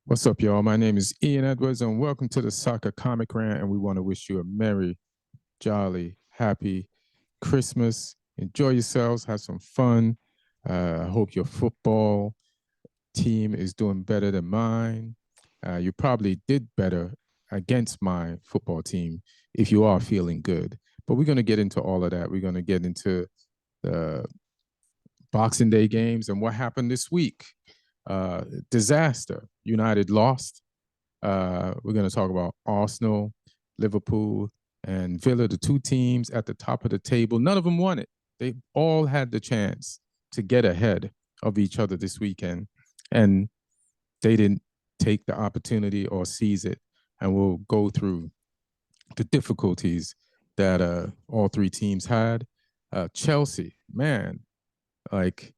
What's up, y'all? My name is Ian Edwards, and welcome to the Soccer Comic Rant. And we want to wish you a merry, jolly, happy Christmas. Enjoy yourselves, have some fun. I hope your football team is doing better than mine. You probably did better against my football team if you are feeling good. But we're going to get into all of that. We're going to get into the Boxing Day games and what happened this week. Disaster. United lost. We're going to talk about Arsenal, Liverpool, and Villa, the two teams at the top of the table. None of them won it. They all had the chance to get ahead of each other this weekend, and they didn't take the opportunity or seize it. And we'll go through the difficulties that all three teams had. Chelsea, man, like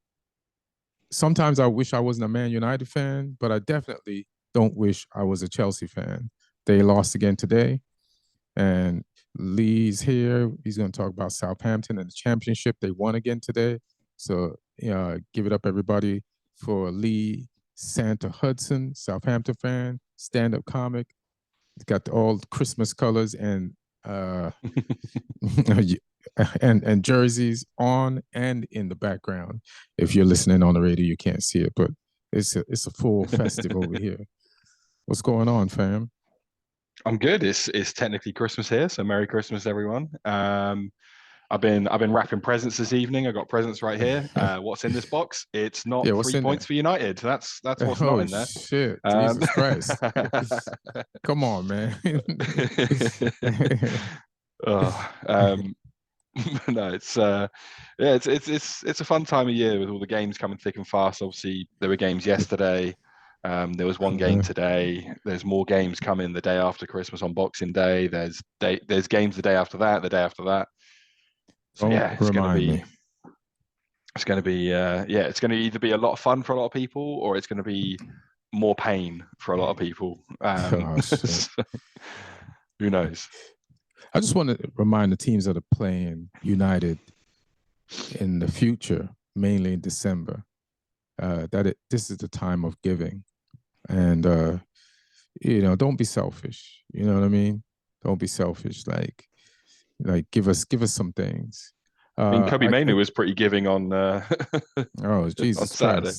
sometimes I wish I wasn't a Man United fan, but I definitely don't wish I was a Chelsea fan. They lost again today, and Lee's here. He's going to talk about Southampton and the championship. They won again today. So, give it up, everybody, for Lee Santa Hudson, Southampton fan, stand-up comic. He's got all Christmas colors and and jerseys on and in the background. If you're listening on the radio, you can't see it, but it's a full festive over here. What's going on, fam? I'm good. It's technically Christmas here, so Merry Christmas, everyone. I've been wrapping presents this evening. I got presents right here. What's in this box? It's not Yeah, what's three in points there? for United. That's what's not Oh in there. shit, Um, Jesus Christ! Come on, man. oh, no, it's a fun time of year with all the games coming thick and fast. Obviously, there were games yesterday. There was one game today. There's more games coming the day after Christmas on Boxing Day. There's games the day after that, the day after that. So Don't yeah, remind me. it's gonna either be a lot of fun for a lot of people or it's gonna be more pain for a lot of people. Oh shit. So who knows? I just want to remind the teams that are playing United in the future, mainly in December, this is the time of giving, and don't be selfish. You know what I mean? Don't be selfish. Like give us some things. I mean, Kobe I Mainu was pretty giving on Oh on Jesus Saturday.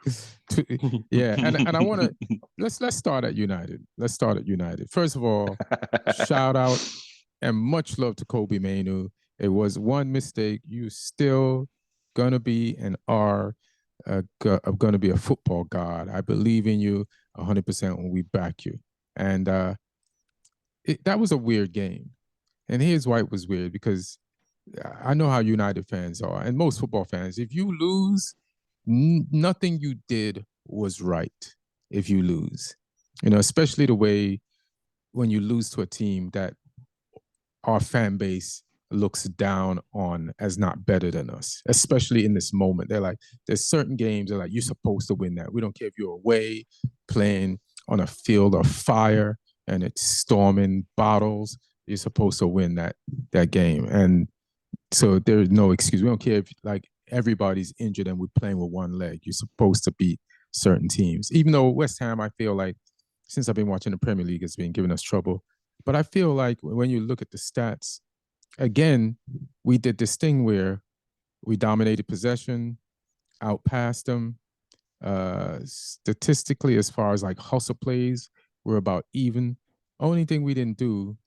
Christ. Yeah, and I want to let's start at United. Let's start at United. First of all, shout out and much love to Kobe Mainu. It was one mistake. You still gonna be and are gonna be a football god. I believe in you 100% when we back you. And that was a weird game. And here's why it was weird, because I know how United fans are, and most football fans. If you lose, nothing you did was right. If you lose, especially the way when you lose to a team that our fan base looks down on as not better than us, especially in this moment. They're like, there's certain games they're like, you're supposed to win that. We don't care if you're away playing on a field of fire and it's storming bottles. You're supposed to win that game. And so there's no excuse. We don't care if like everybody's injured and we're playing with one leg. You're supposed to beat certain teams. Even though West Ham, I feel like since I've been watching the Premier League, has been giving us trouble. But I feel like when you look at the stats, again, we did this thing where we dominated possession, outpassed them. Statistically, as far as like hustle plays, we're about even. Only thing we didn't do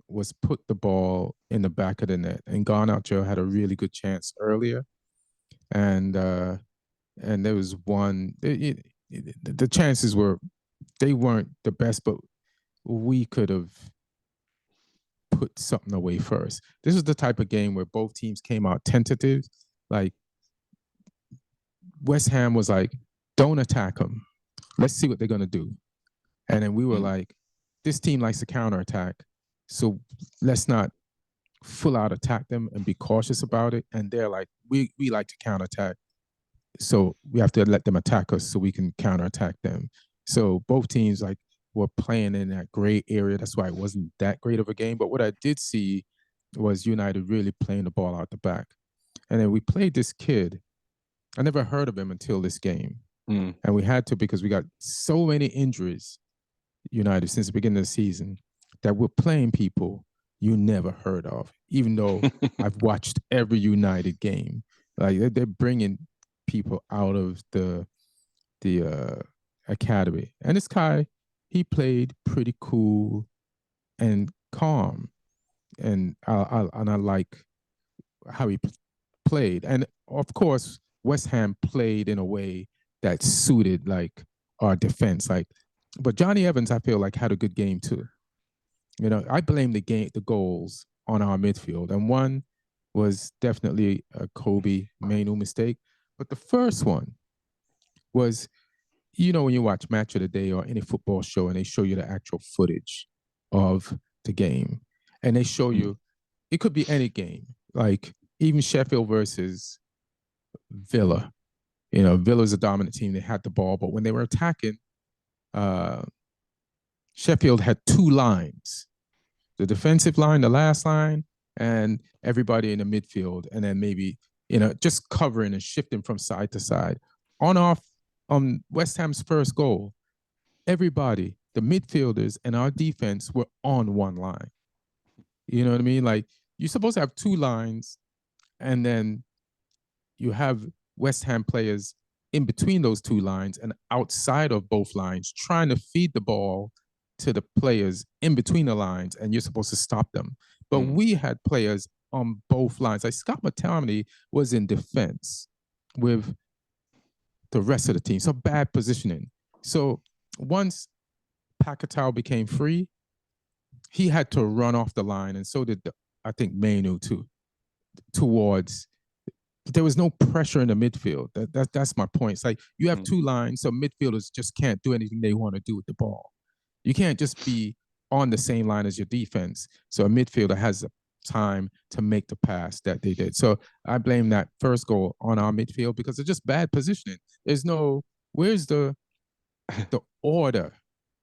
was put the ball in the back of the net. And Garnacho had a really good chance earlier, and there was one. The chances they weren't the best, but we could have put something away first. This is the type of game where both teams came out tentative. Like West Ham was like, "Don't attack them. Let's see what they're gonna do." And then we were like, "This team likes to counterattack, so let's not full out attack them and be cautious about it." And they're like, "We like to counterattack, so we have to let them attack us so we can counterattack them." So both teams like were playing in that gray area. That's why it wasn't that great of a game. But what I did see was United really playing the ball out the back. And then we played this kid. I never heard of him until this game. Mm. And we had to because we got so many injuries, United, since the beginning of the season, that we're playing people you never heard of, even though I've watched every United game. Like they're bringing people out of the academy. And this guy, he played pretty cool and calm. And I like how he played. And of course, West Ham played in a way that suited like our defense. Like, but Johnny Evans, I feel like had a good game too. You know, I blame the goals on our midfield, and one was definitely a Kobe Mainu mistake. But the first one was, you know, when you watch Match of the Day or any football show, and they show you the actual footage of the game, and they show you it could be any game, like even Sheffield versus Villa. You know, Villa's a dominant team. They had the ball, but when they were attacking, uh, Sheffield had two lines: the defensive line, the last line, and everybody in the midfield, and then maybe just covering and shifting from side to side. On West Ham's first goal, everybody, the midfielders and our defense were on one line. You know what I mean? Like you're supposed to have two lines, and then you have West Ham players in between those two lines and outside of both lines trying to feed the ball to the players in between the lines, and you're supposed to stop them. But we had players on both lines. Like Scott McTominay was in defense with the rest of the team. So bad positioning. So once Paquetá became free, he had to run off the line, and so did I think Mainu too, towards. There was no pressure in the midfield. That's my point. It's like you have two lines, so midfielders just can't do anything they want to do with the ball. You can't just be on the same line as your defense. So a midfielder has time to make the pass that they did. So I blame that first goal on our midfield because it's just bad positioning. Where's the order,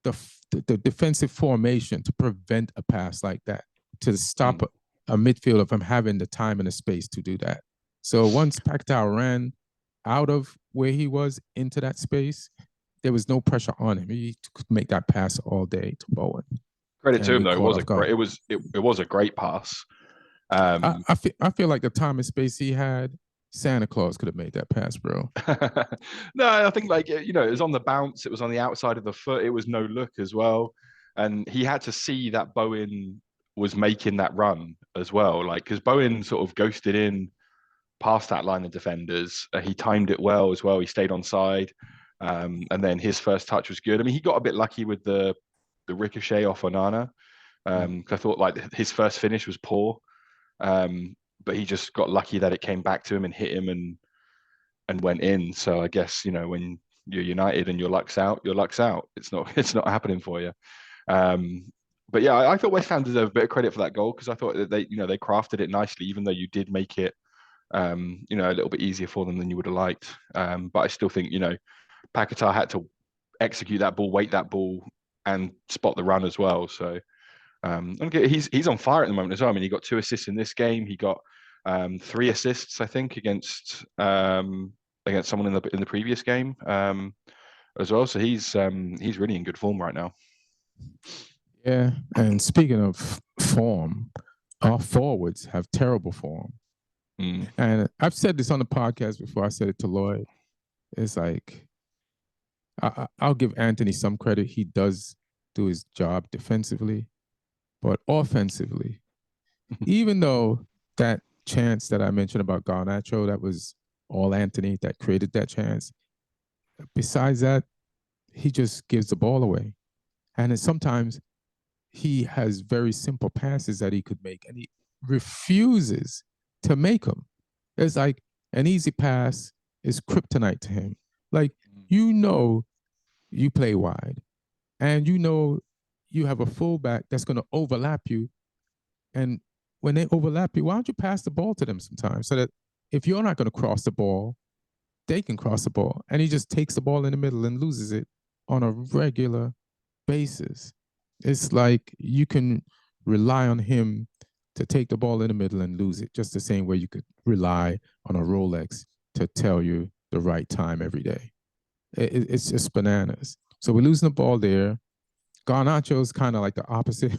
the defensive formation to prevent a pass like that, to stop a midfielder from having the time and the space to do that. So once Paquetá ran out of where he was into that space, there was no pressure on him. He could make that pass all day to Bowen. Credit to him though, it was a great pass. I feel like the time and space he had, Santa Claus could have made that pass, bro. No, I think it was on the bounce. It was on the outside of the foot. It was no look as well, and he had to see that Bowen was making that run as well. Like because Bowen sort of ghosted in past that line of defenders. He timed it well as well. He stayed on side, and then his first touch was good. I mean, he got a bit lucky with the ricochet off Onana. I thought like his first finish was poor. But he just got lucky that it came back to him and hit him and went in. So I guess when you're United and your luck's out, It's not happening for you. But yeah, I thought West Ham deserved a bit of credit for that goal because I thought that they crafted it nicely, even though you did make it a little bit easier for them than you would have liked. But I still think Paquetá had to execute that ball, weight that ball, and spot the run as well. So. He's on fire at the moment as well. I mean, he got 2 assists in this game. He got 3 assists, I think, against someone in the previous game as well. So he's really in good form right now. Yeah, and speaking of form, our forwards have terrible form. And I've said this on the podcast before. I said it to Lloyd. It's like I'll give Anthony some credit. He does do his job defensively. But offensively, even though that chance that I mentioned about Garnacho, that was all Anthony that created that chance. Besides that, he just gives the ball away. And then sometimes he has very simple passes that he could make, and he refuses to make them. It's like an easy pass is kryptonite to him. Like, you play wide, and you have a fullback that's going to overlap you. And when they overlap you, why don't you pass the ball to them sometimes so that if you're not going to cross the ball, they can cross the ball. And he just takes the ball in the middle and loses it on a regular basis. It's like you can rely on him to take the ball in the middle and lose it, just the same way you could rely on a Rolex to tell you the right time every day. It's just bananas. So we're losing the ball there. Garnacho's kind of like the opposite.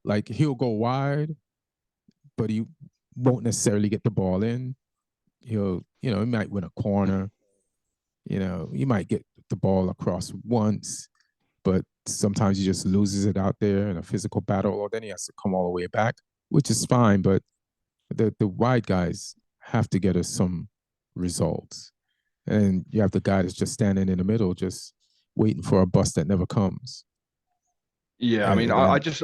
Like he'll go wide, but he won't necessarily get the ball in. He'll, he might win a corner. He might get the ball across once, but sometimes he just loses it out there in a physical battle, or then he has to come all the way back, which is fine. But the wide guys have to get us some results. And you have the guy that's just standing in the middle, just waiting for a bus that never comes. Yeah, I mean, And I've just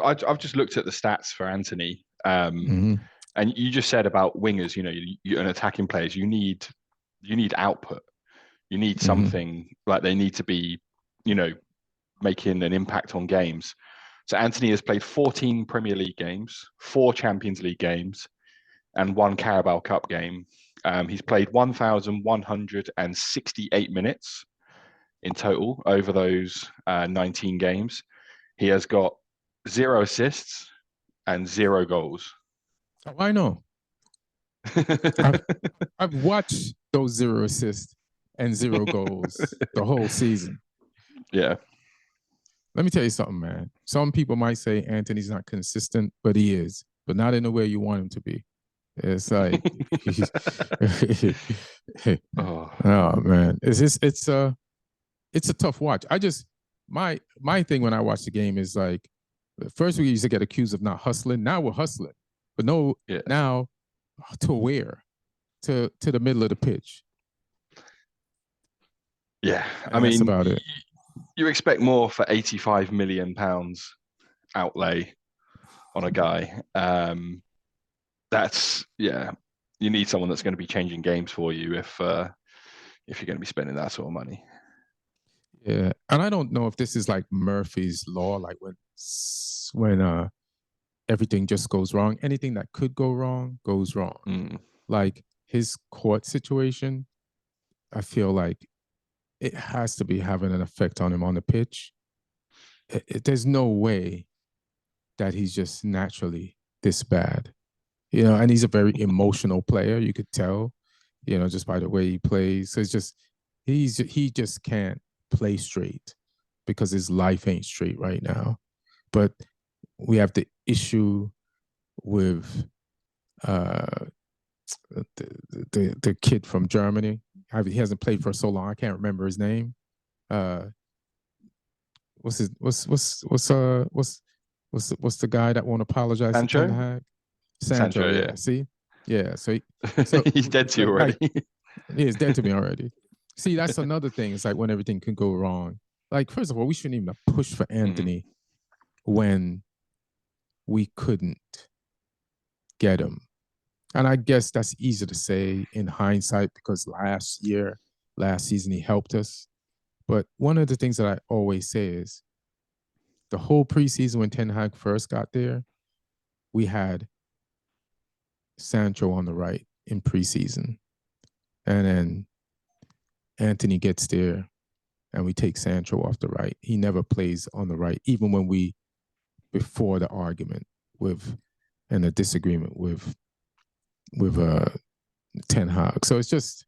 looked at the stats for Anthony, mhm, and you just said about wingers, and attacking players, you need output. You need mhm. something like they need to be, making an impact on games. So Anthony has played 14 Premier League games, 4 Champions League games, and 1 Carabao Cup game. He's played 1,168 minutes in total over those 19 games. He has got 0 assists and 0 goals. Oh, I know. I've, I've watched those 0 assists and 0 goals the whole season. Yeah. Let me tell you something, man. Some people might say Anthony's not consistent, but he is, but not in the way you want him to be. It's like, Oh. oh man, it's a tough watch. My thing when I watch the game is like, first we used to get accused of not hustling. Now we're hustling, but no, Yeah. now to where? To the middle of the pitch. Yeah, And that's about it. You expect more for £85 million outlay on a guy. You need someone that's going to be changing games for you if you're going to be spending that sort of money. Yeah, and I don't know if this is like Murphy's law, like when everything just goes wrong. Anything that could go wrong goes wrong. Like his court situation, I feel like it has to be having an effect on him on the pitch. There's no way that he's just naturally this bad, and he's a very emotional player. You could tell, just by the way he plays. So it's just, he just can't play straight because his life ain't straight right now. But we have the issue with the kid from Germany. He hasn't played for so long. I can't remember his name. What's the guy that won't apologize Sancho? to Ten Hag? Sancho, yeah. Yeah. See, yeah. So he's dead to you already. He's dead to me already. See, that's another thing. It's like when everything can go wrong. Like, first of all, we shouldn't even have pushed for Anthony when we couldn't get him. And I guess that's easy to say in hindsight because last season, he helped us. But one of the things that I always say is the whole preseason when Ten Hag first got there, we had Sancho on the right in preseason. And then Anthony gets there and we take Sancho off the right. He never plays on the right, even when before the argument and the disagreement with Ten Hag. So it's just,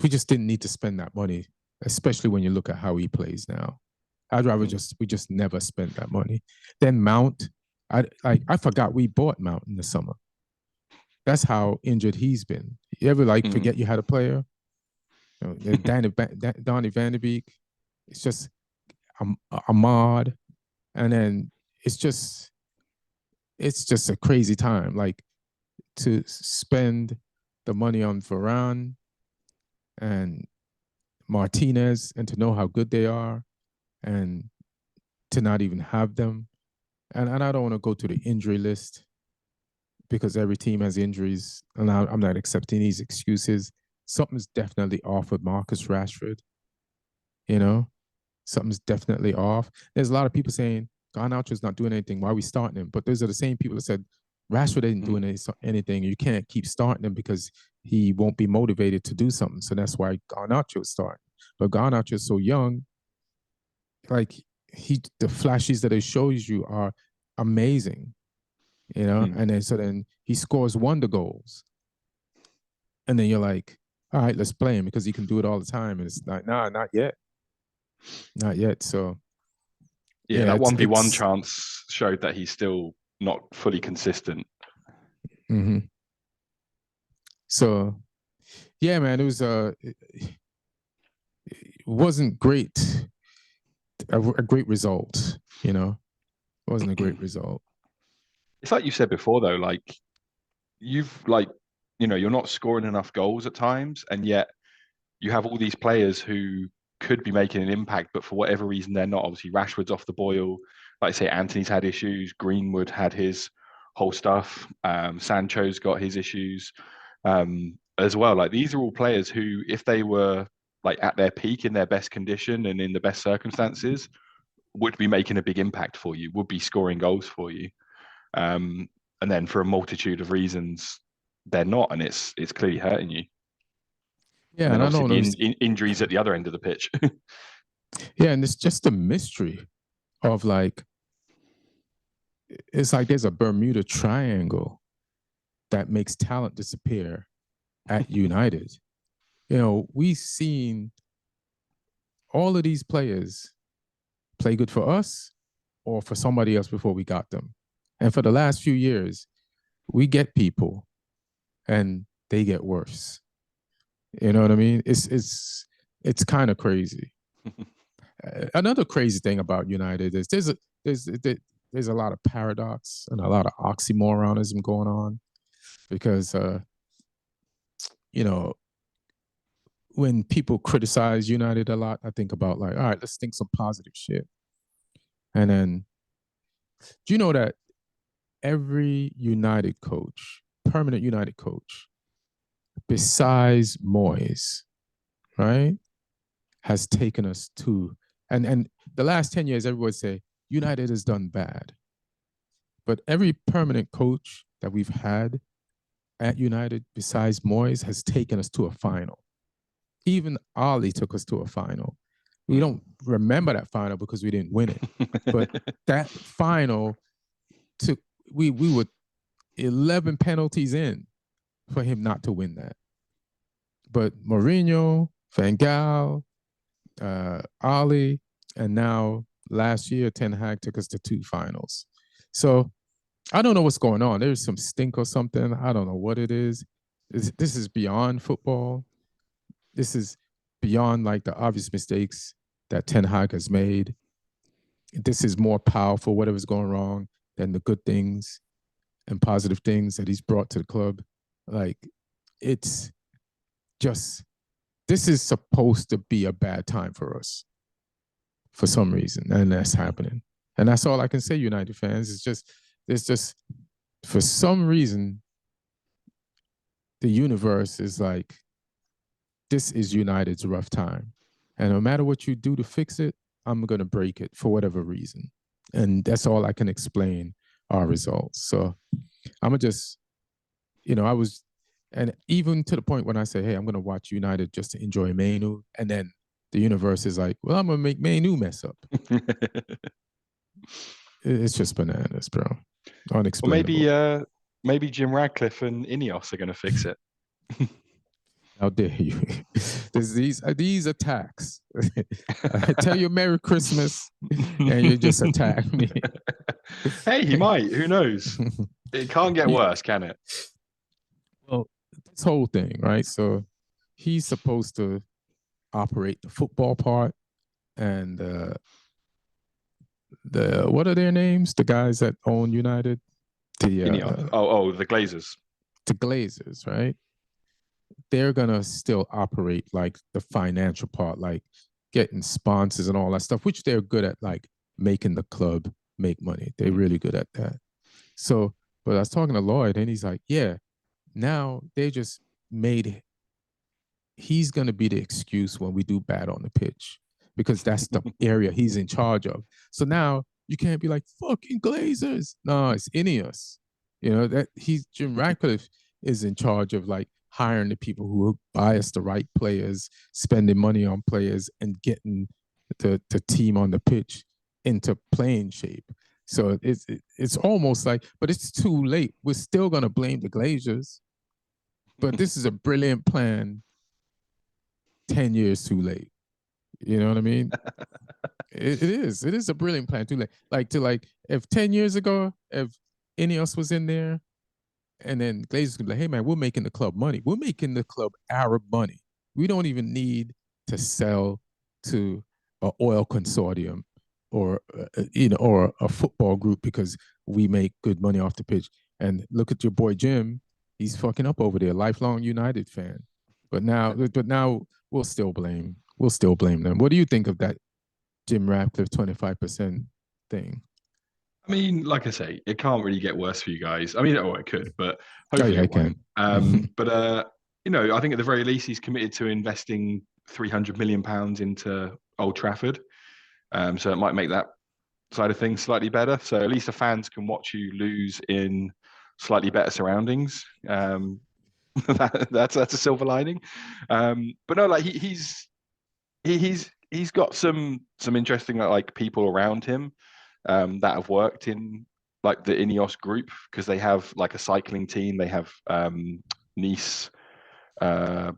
we just didn't need to spend that money, especially when you look at how he plays now. I'd rather we just never spent that money. Then Mount, I forgot we bought Mount in the summer. That's how injured he's been. You ever forget you had a player? Donny Van de Beek. It's just Ahmad, and then it's just a crazy time. Like to spend the money on Varane and Martinez and to know how good they are and to not even have them. And I don't want to go to the injury list because every team has injuries and I'm not accepting these excuses. Something's definitely off with Marcus Rashford. Something's definitely off. There's a lot of people saying Garnacho's not doing anything. Why are we starting him? But those are the same people that said Rashford isn't doing anything. You can't keep starting him because he won't be motivated to do something. So that's why Garnacho is starting. But Garnacho is so young, like the flashes that he shows you are amazing, and then he scores wonder goals, and then you're like, all right, let's play him because he can do it all the time. And it's not, nah, not yet. Not yet. So, Yeah, yeah, that it's, 1v1 it's, chance showed that he's still not fully consistent. mm-hmm. So, yeah, man, it wasn't great, a great result, you know, it wasn't a great result. It's like you said before, though, like you're not scoring enough goals at times, and yet you have all these players who could be making an impact, but for whatever reason they're not. Obviously, Rashford's off the boil. Like I say, Anthony's had issues. Greenwood had his whole stuff. Sancho's got his issues as well. Like these are all players who, if they were like at their peak in their best condition and in the best circumstances, would be making a big impact for you, would be scoring goals for you. Um, and then for a multitude of reasons, they're not, and it's clearly hurting you. And Yeah, then and I obviously don't the know. injuries at the other end of the pitch. Yeah, and it's just a mystery of like, it's like there's a Bermuda Triangle that makes talent disappear at United. You know, we've seen all of these players play good for us or for somebody else before we got them. And for the last few years, we get people and they get worse. You know what I mean? It's kind of crazy. Another crazy thing about United is there's a lot of paradox and a lot of oxymoronism going on because you know, when people criticize United a lot, I think about like, all right, let's think some positive shit. And then, do you know that every United coach, permanent United coach, besides Moyes, right, has taken us to, and the last 10 years, everyone say United has done bad. But every permanent coach that we've had at United, besides Moyes, has taken us to a final. Even Ali took us to a final. We don't remember that final because we didn't win it. But that final took, we were 11 penalties in for him not to win that. But Mourinho, Van Gaal, Ali, and now last year, Ten Hag took us to 2 finals. So I don't know what's going on. There's some stink or something. I don't know what it is. This is beyond football. This is beyond like the obvious mistakes that Ten Hag has made. This is more powerful, whatever's going wrong, than the good things and positive things that he's brought to the club. Like, it's just, this is supposed to be a bad time for us for some reason, and that's happening. And that's all I can say, United fans. It's just, for some reason, the universe is like, this is United's rough time. And no matter what you do to fix it, I'm going to break it for whatever reason. And that's all I can explain our results. So I'm going to just, I was, and even to the point when I say, hey, I'm going to watch United just to enjoy Mainu. And then the universe is like, well, I'm going to make Mainu mess up. It's just bananas, bro. Unexplainable. Well, maybe Jim Radcliffe and Ineos are going to fix it. How dare you? There's these attacks. I tell you Merry Christmas, and you just attack me. Hey, he might. Who knows? It can't get worse, can it? Well, this whole thing, right? So he's supposed to operate the football part, and the what are their names? The guys that own United, the the Glazers. The Glazers, right? They're gonna still operate like the financial part, like getting sponsors and all that stuff, which they're good at, like making the club make money. They're really good at that. So, but I was talking to Lloyd, and he's like, yeah, now they just made, he's gonna be the excuse when we do bad on the pitch because that's the area he's in charge of. So now you can't be like fucking Glazers. No, it's Ineos. That Jim Radcliffe is in charge of like hiring the people who will buy us the right players, spending money on players, and getting the team on the pitch into playing shape. So it's almost like, but it's too late. We're still gonna blame the Glazers. But this is a brilliant plan 10 years too late. You know what I mean? It is. It is a brilliant plan too late. Like if 10 years ago, if Ineos was in there, and then Glazers could be like, hey man, we're making the club money. We're making the club Arab money. We don't even need to sell to an oil consortium or or a football group because we make good money off the pitch. And look at your boy Jim, he's fucking up over there, lifelong United fan. But now we'll still blame them. What do you think of that Jim Radcliffe 25% thing? I mean, like I say, it can't really get worse for you guys. I mean, it could, but Oh hopefully yeah, I it can. won't. But I think at the very least he's committed to investing £300 million into Old Trafford. So it might make that side of things slightly better. So at least the fans can watch you lose in slightly better surroundings. That's a silver lining. But no, like he's got some interesting like people around him that have worked in like the Ineos group because they have like a cycling team. They have Nice uh,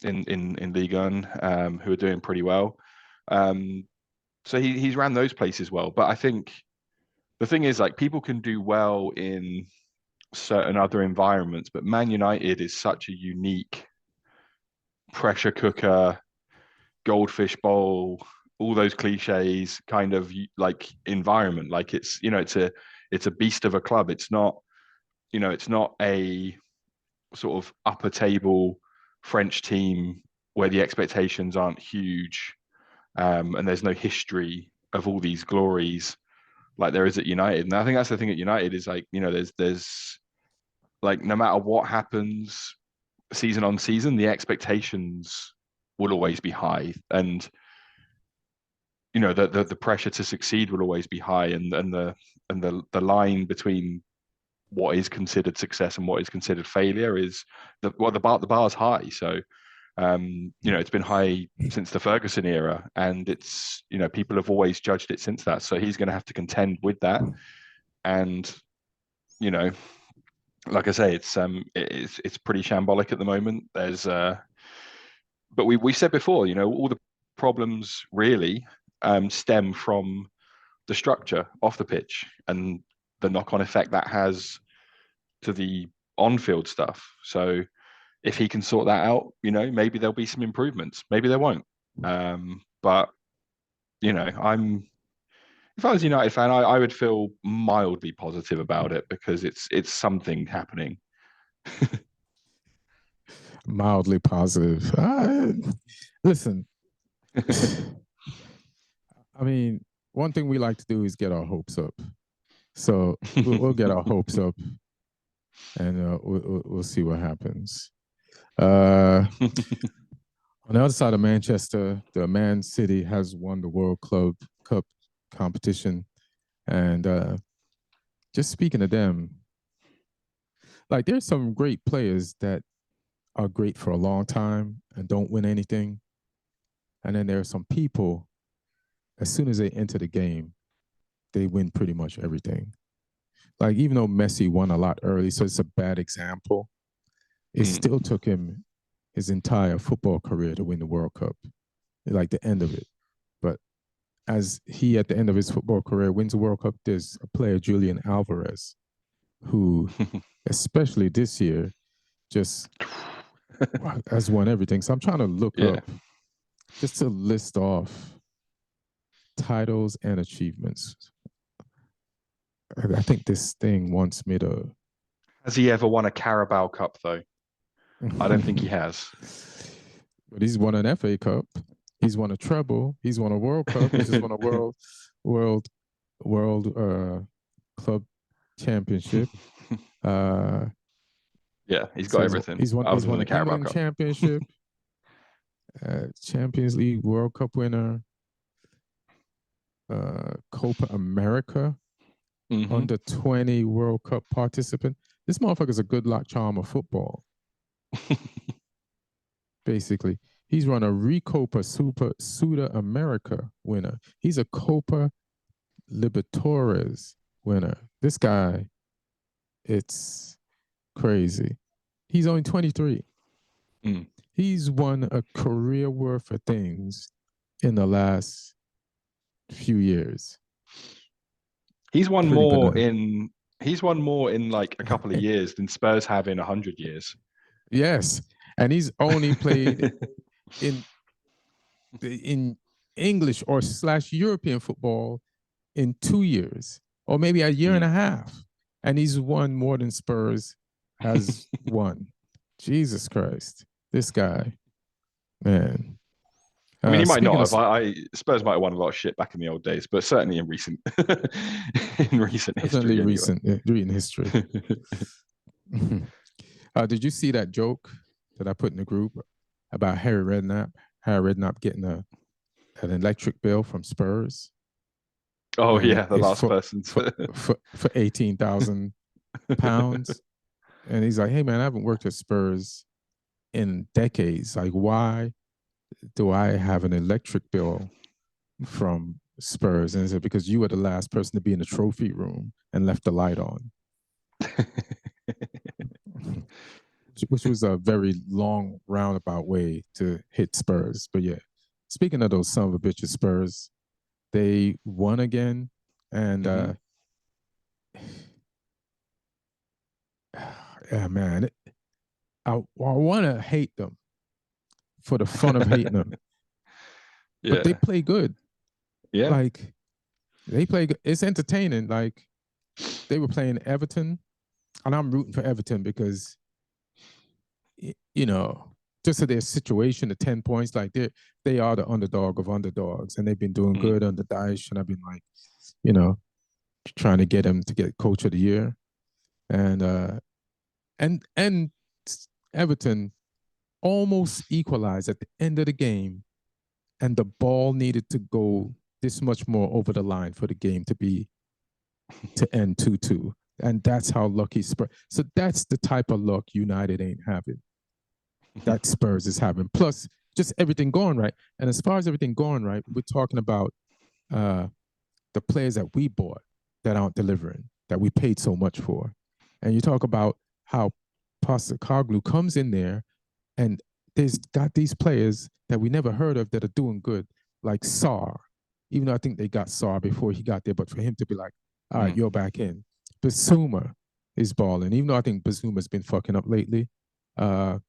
in Ligue 1 who are doing pretty well. So he's ran those places well. But I think the thing is like people can do well in certain other environments, but Man United is such a unique pressure cooker, goldfish bowl, all those cliches kind of like environment. Like it's a beast of a club. It's not a sort of upper table French team where the expectations aren't huge, and there's no history of all these glories like there is at United. And I think that's the thing at United is like, there's like no matter what happens season on season, the expectations will always be high. And the pressure to succeed will always be high, and the line between what is considered success and what is considered failure is the bar's high. So it's been high since the Ferguson era, and it's people have always judged it since that. So he's going to have to contend with that, and like I say, it's pretty shambolic at the moment. But we said before, all the problems really stem from the structure off the pitch and the knock-on effect that has to the on-field stuff. So if he can sort that out, maybe there'll be some improvements. Maybe there won't. But if I was a United fan, I would feel mildly positive about it because it's something happening. Mildly positive. Listen, I mean, one thing we like to do is get our hopes up. So we'll get our hopes up, and we'll see what happens. On the other side of Manchester, the Man City has won the World Club Cup competition, and just speaking of them, like there's some great players that are great for a long time and don't win anything, and then there are some people, as soon as they enter the game, they win pretty much everything. Like even though Messi won a lot early, so it's a bad example, it still took him his entire football career to win the World Cup, like the end of it. But as he, at the end of his football career, wins the World Cup, there's a player, Julian Alvarez, who, especially this year, just has won everything. So I'm trying to look up just to list off titles and achievements. I think this thing wants me to. Has he ever won a Carabao Cup though? I don't think he has. But he's won an FA Cup. He's won a treble. He's won a World Cup. He's just won a world club championship. Yeah, he's got everything. He's won the England championship, Champions League, World Cup winner, Copa America, under 20 World Cup participant. This motherfucker's a good luck charm of football. Basically, he's run a Recopa Super Sudamerica winner. He's a Copa Libertadores winner. This guy, it's crazy. He's only 23. He's won a career worth of things in the last few years. He's won Pretty more banana. in he's won more in like a couple of years than Spurs have in 100 years. Yes, and he's only played in in English or slash European football in 2 years, or maybe a year and a half, and he's won more than Spurs has won. Jesus Christ, this guy, man. I mean, he might Speaking not of have. Spurs might have won a lot of shit back in the old days, but certainly in recent in recent definitely history, anyway. recent history, did you see that joke that I put in the group about Harry Redknapp? Harry Redknapp getting an electric bill from Spurs, Oh and yeah, the it's last person to. for £18,000, and he's like, "Hey man, I haven't worked at Spurs in decades. Like, why do I have an electric bill from Spurs?" And he said, "Because you were the last person to be in the trophy room and left the light on," which was a very long roundabout way to hit Spurs. But yeah, speaking of those son of a bitches Spurs, they won again, and yeah, man, I want to hate them for the fun of hating them, but they Yeah, play good. yeah. Like they play good. It's entertaining. Like they were playing Everton, and I'm rooting for Everton because you know, just of their situation, the 10 points, like they are the underdog of underdogs, and they've been doing Mm. good under Daesh, and I've been like, you know, trying to get him to get coach of the year. And Everton almost equalized at the end of the game, and the ball needed to go this much more over the line for the game to end 2-2. And that's how lucky Spurs. So that's the type of luck United ain't having. That Spurs is having. Plus, just everything going right. And as far as everything going right, we're talking about uh, the players that we bought that aren't delivering, that we paid so much for. And you talk about how Postecoglou comes in there and there's got these players that we never heard of that are doing good, like Sarr. Even though I think they got Sarr before he got there, but for him to be like, all right, you're back in. Basuma is balling, even though I think Basuma's been fucking up lately. Uh,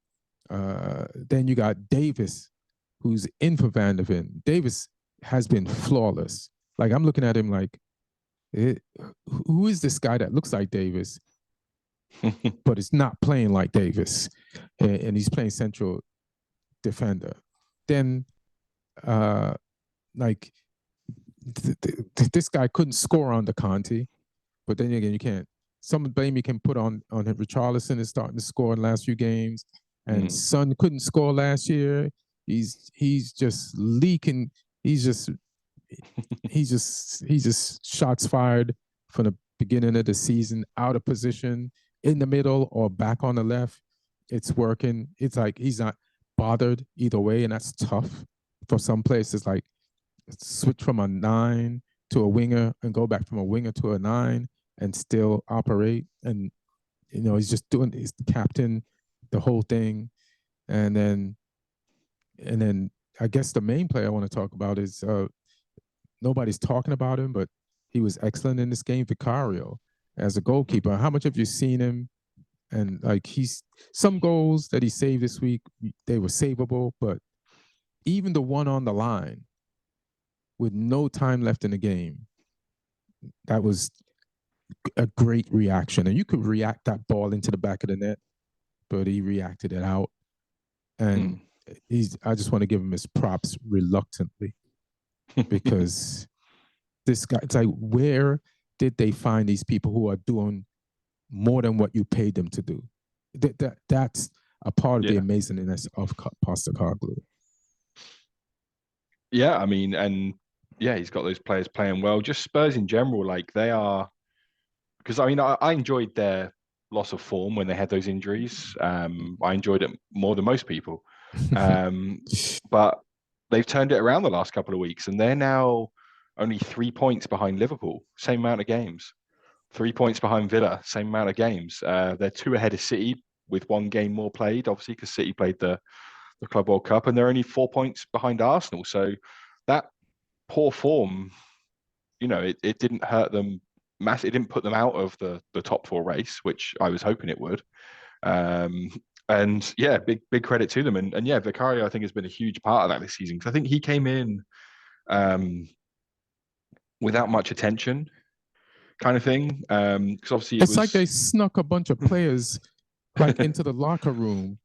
then you got Davis, who's in for Van der Ven. Davis has been flawless. Like I'm looking at him like, who is this guy that looks like Davis, but it's not playing like Davis, and he's playing central defender. Then, like, this guy couldn't score on the Conti, but then again, you can't. Some blame you can put on Richarlison is starting to score in the last few games, and Son couldn't score last year. He's just leaking. He's just shots fired from the beginning of the season, out of position, in the middle, or back on the left. It's working. It's like he's not bothered either way, and that's tough for some places. Like switch from a 9 to a winger and go back from a winger to a 9 and still operate. And he's just doing. He's the captain, the whole thing, and then I guess the main player I want to talk about is nobody's talking about him, but he was excellent in this game, Vicario, as a goalkeeper. How much have you seen him? And like some goals that he saved this week, they were savable, but even the one on the line with no time left in the game, that was a great reaction. And you could react that ball into the back of the net, but he reacted it out. And I just want to give him his props reluctantly because this guy, it's like, where did they find these people who are doing more than what you paid them to do? That's a part of the amazingness of Postecoglou. Yeah, I mean, and yeah, he's got those players playing well. Just Spurs in general, like they are, because I mean, I enjoyed their loss of form when they had those injuries. I enjoyed it more than most people, but they've turned it around the last couple of weeks, and they're now only 3 points behind Liverpool, same amount of games. 3 points behind Villa, same amount of games. They're 2 ahead of City with 1 game more played, obviously, because City played the the Club World Cup, and they're only 4 points behind Arsenal. So that poor form, it didn't hurt them massive. It didn't put them out of the top four race, which I was hoping it would. And yeah, big credit to them. And yeah, Vicario, I think, has been a huge part of that this season, because I think he came in without much attention, kind of thing. Because obviously it's like they snuck a bunch of players like into the locker room,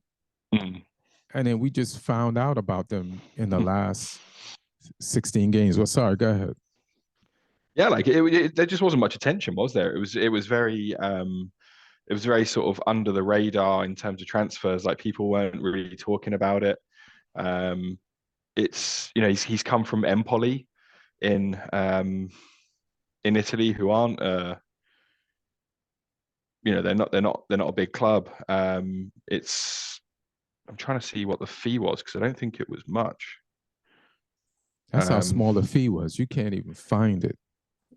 and then we just found out about them in the last 16 games. Well, sorry, go ahead. Yeah, like there just wasn't much attention, was there? It was very sort of under the radar in terms of transfers. Like, people weren't really talking about it. It's he's come from Empoli in Italy, who aren't they're not a big club. I'm trying to see what the fee was, because I don't think it was much. That's how small the fee was. You can't even find it.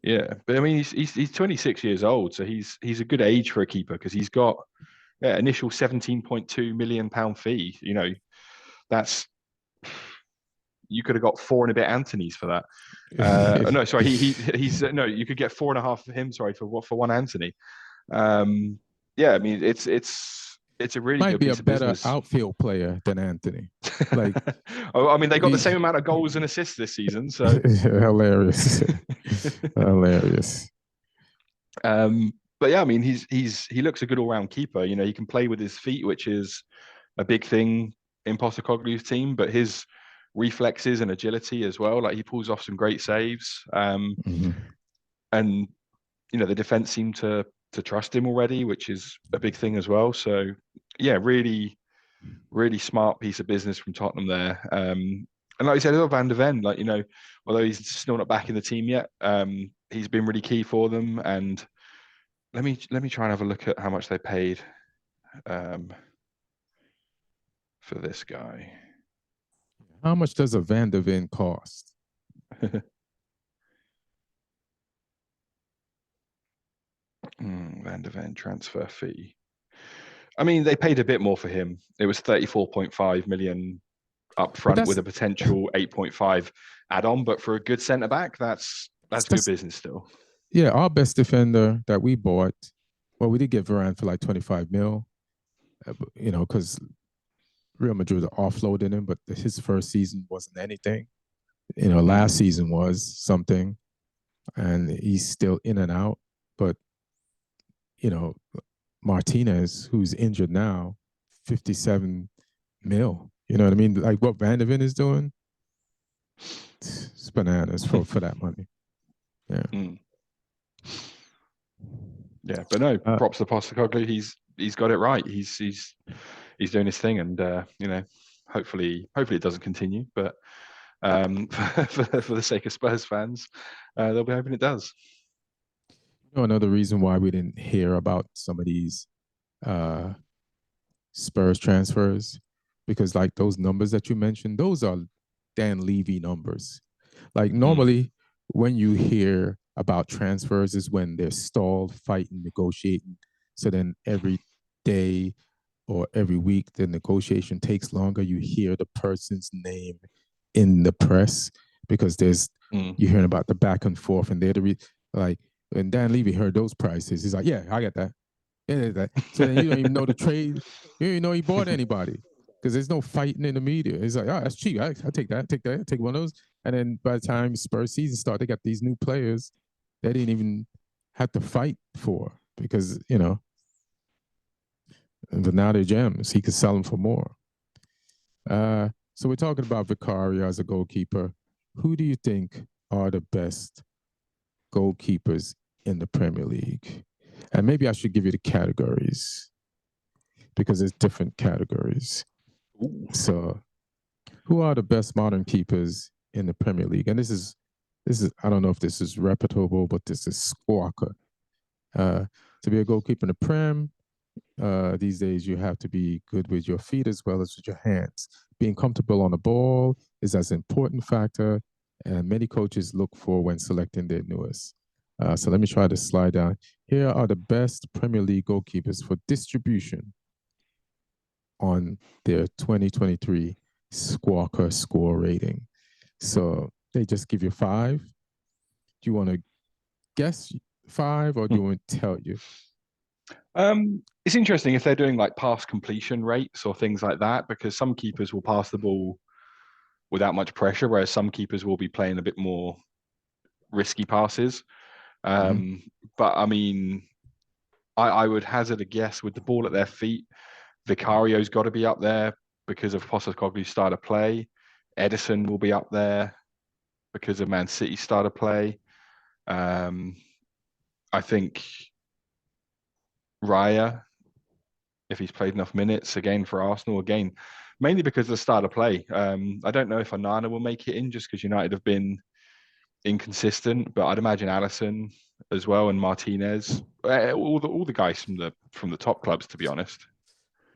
Yeah, but I mean, he's 26 years old, so he's a good age for a keeper, because he's got initial 17.2 million pound fee. That's, you could have got 4 and a bit Anthony's for that. No, sorry, he's no, you could get 4.5 for him. Sorry, for one Anthony. Yeah, I mean, it's a really might good be piece a of better business. Outfield player than Anthony. Like, I mean, they got the same amount of goals and assists this season. So hilarious, hilarious. But yeah, I mean, he looks a good all-round keeper. He can play with his feet, which is a big thing in Postecoglou's team. But his reflexes and agility as well, like, he pulls off some great saves. And the defense seem to trust him already, which is a big thing as well. So yeah, really, really smart piece of business from Tottenham there. And like I said, Van de Ven, like, although he's still not back in the team yet, he's been really key for them. And let me try and have a look at how much they paid for this guy. How much does a Van de Ven cost? Van de Ven transfer fee. I mean, they paid a bit more for him. It was 34.5 million up front, with a potential 8.5 add-on. But for a good centre back, that's good business still. Yeah, our best defender that we bought, well, we did get Varane for like 25 mil, because Real Madrid offloaded him, but his first season wasn't anything. Last season was something, and he's still in and out. But Martinez, who's injured now, 57 mil. You know what I mean? Like, what Van de Ven is doing, it's bananas for that money. Yeah. Yeah, but no, props to Postecoglou. He's got it right. He's doing his thing, and hopefully it doesn't continue. But for the sake of Spurs fans, they'll be hoping it does. Another reason why we didn't hear about some of these Spurs transfers, because like those numbers that you mentioned, those are Dan Levy numbers. Like, normally when you hear about transfers is when they're stalled, fighting, negotiating. So then every day or every week, the negotiation takes longer. You hear the person's name in the press, because you're hearing about the back and forth, and they're like, when Dan Levy heard those prices, he's like, yeah, I got that. Yeah, that. So then you don't even know the trade. You don't even know he bought anybody, because there's no fighting in the media. He's like, oh, that's cheap. I take that, take one of those. And then by the time Spurs season starts, they got these new players they didn't even have to fight for, because, but now they're gems. He could sell them for more. So we're talking about Vicario as a goalkeeper. Who do you think are the best goalkeepers in the Premier League? And maybe I should give you the categories, because there's different categories. So who are the best modern keepers in the Premier League? And this is, I don't know if this is reputable, but this is Squawker. To be a goalkeeper in the Prem, these days you have to be good with your feet as well as with your hands. Being comfortable on the ball is as an important factor, and many coaches look for when selecting their newest. So let me try to slide down. Here are the best Premier League goalkeepers for distribution on their 2023 Squawker score rating. So they just give you 5. Do you want to guess 5 or do you want to tell you? It's interesting if they're doing like pass completion rates or things like that, because some keepers will pass the ball without much pressure, whereas some keepers will be playing a bit more risky passes. But I mean, I would hazard a guess with the ball at their feet. Vicario's got to be up there because of Postecoglou's style of play. Edison will be up there because of Man City's style of play. I think Raya, if he's played enough minutes again for Arsenal, again, mainly because of the style of play. I don't know if Onana will make it in just because United have been inconsistent, but I'd imagine Alisson as well and Martinez, all the guys from the top clubs, to be honest.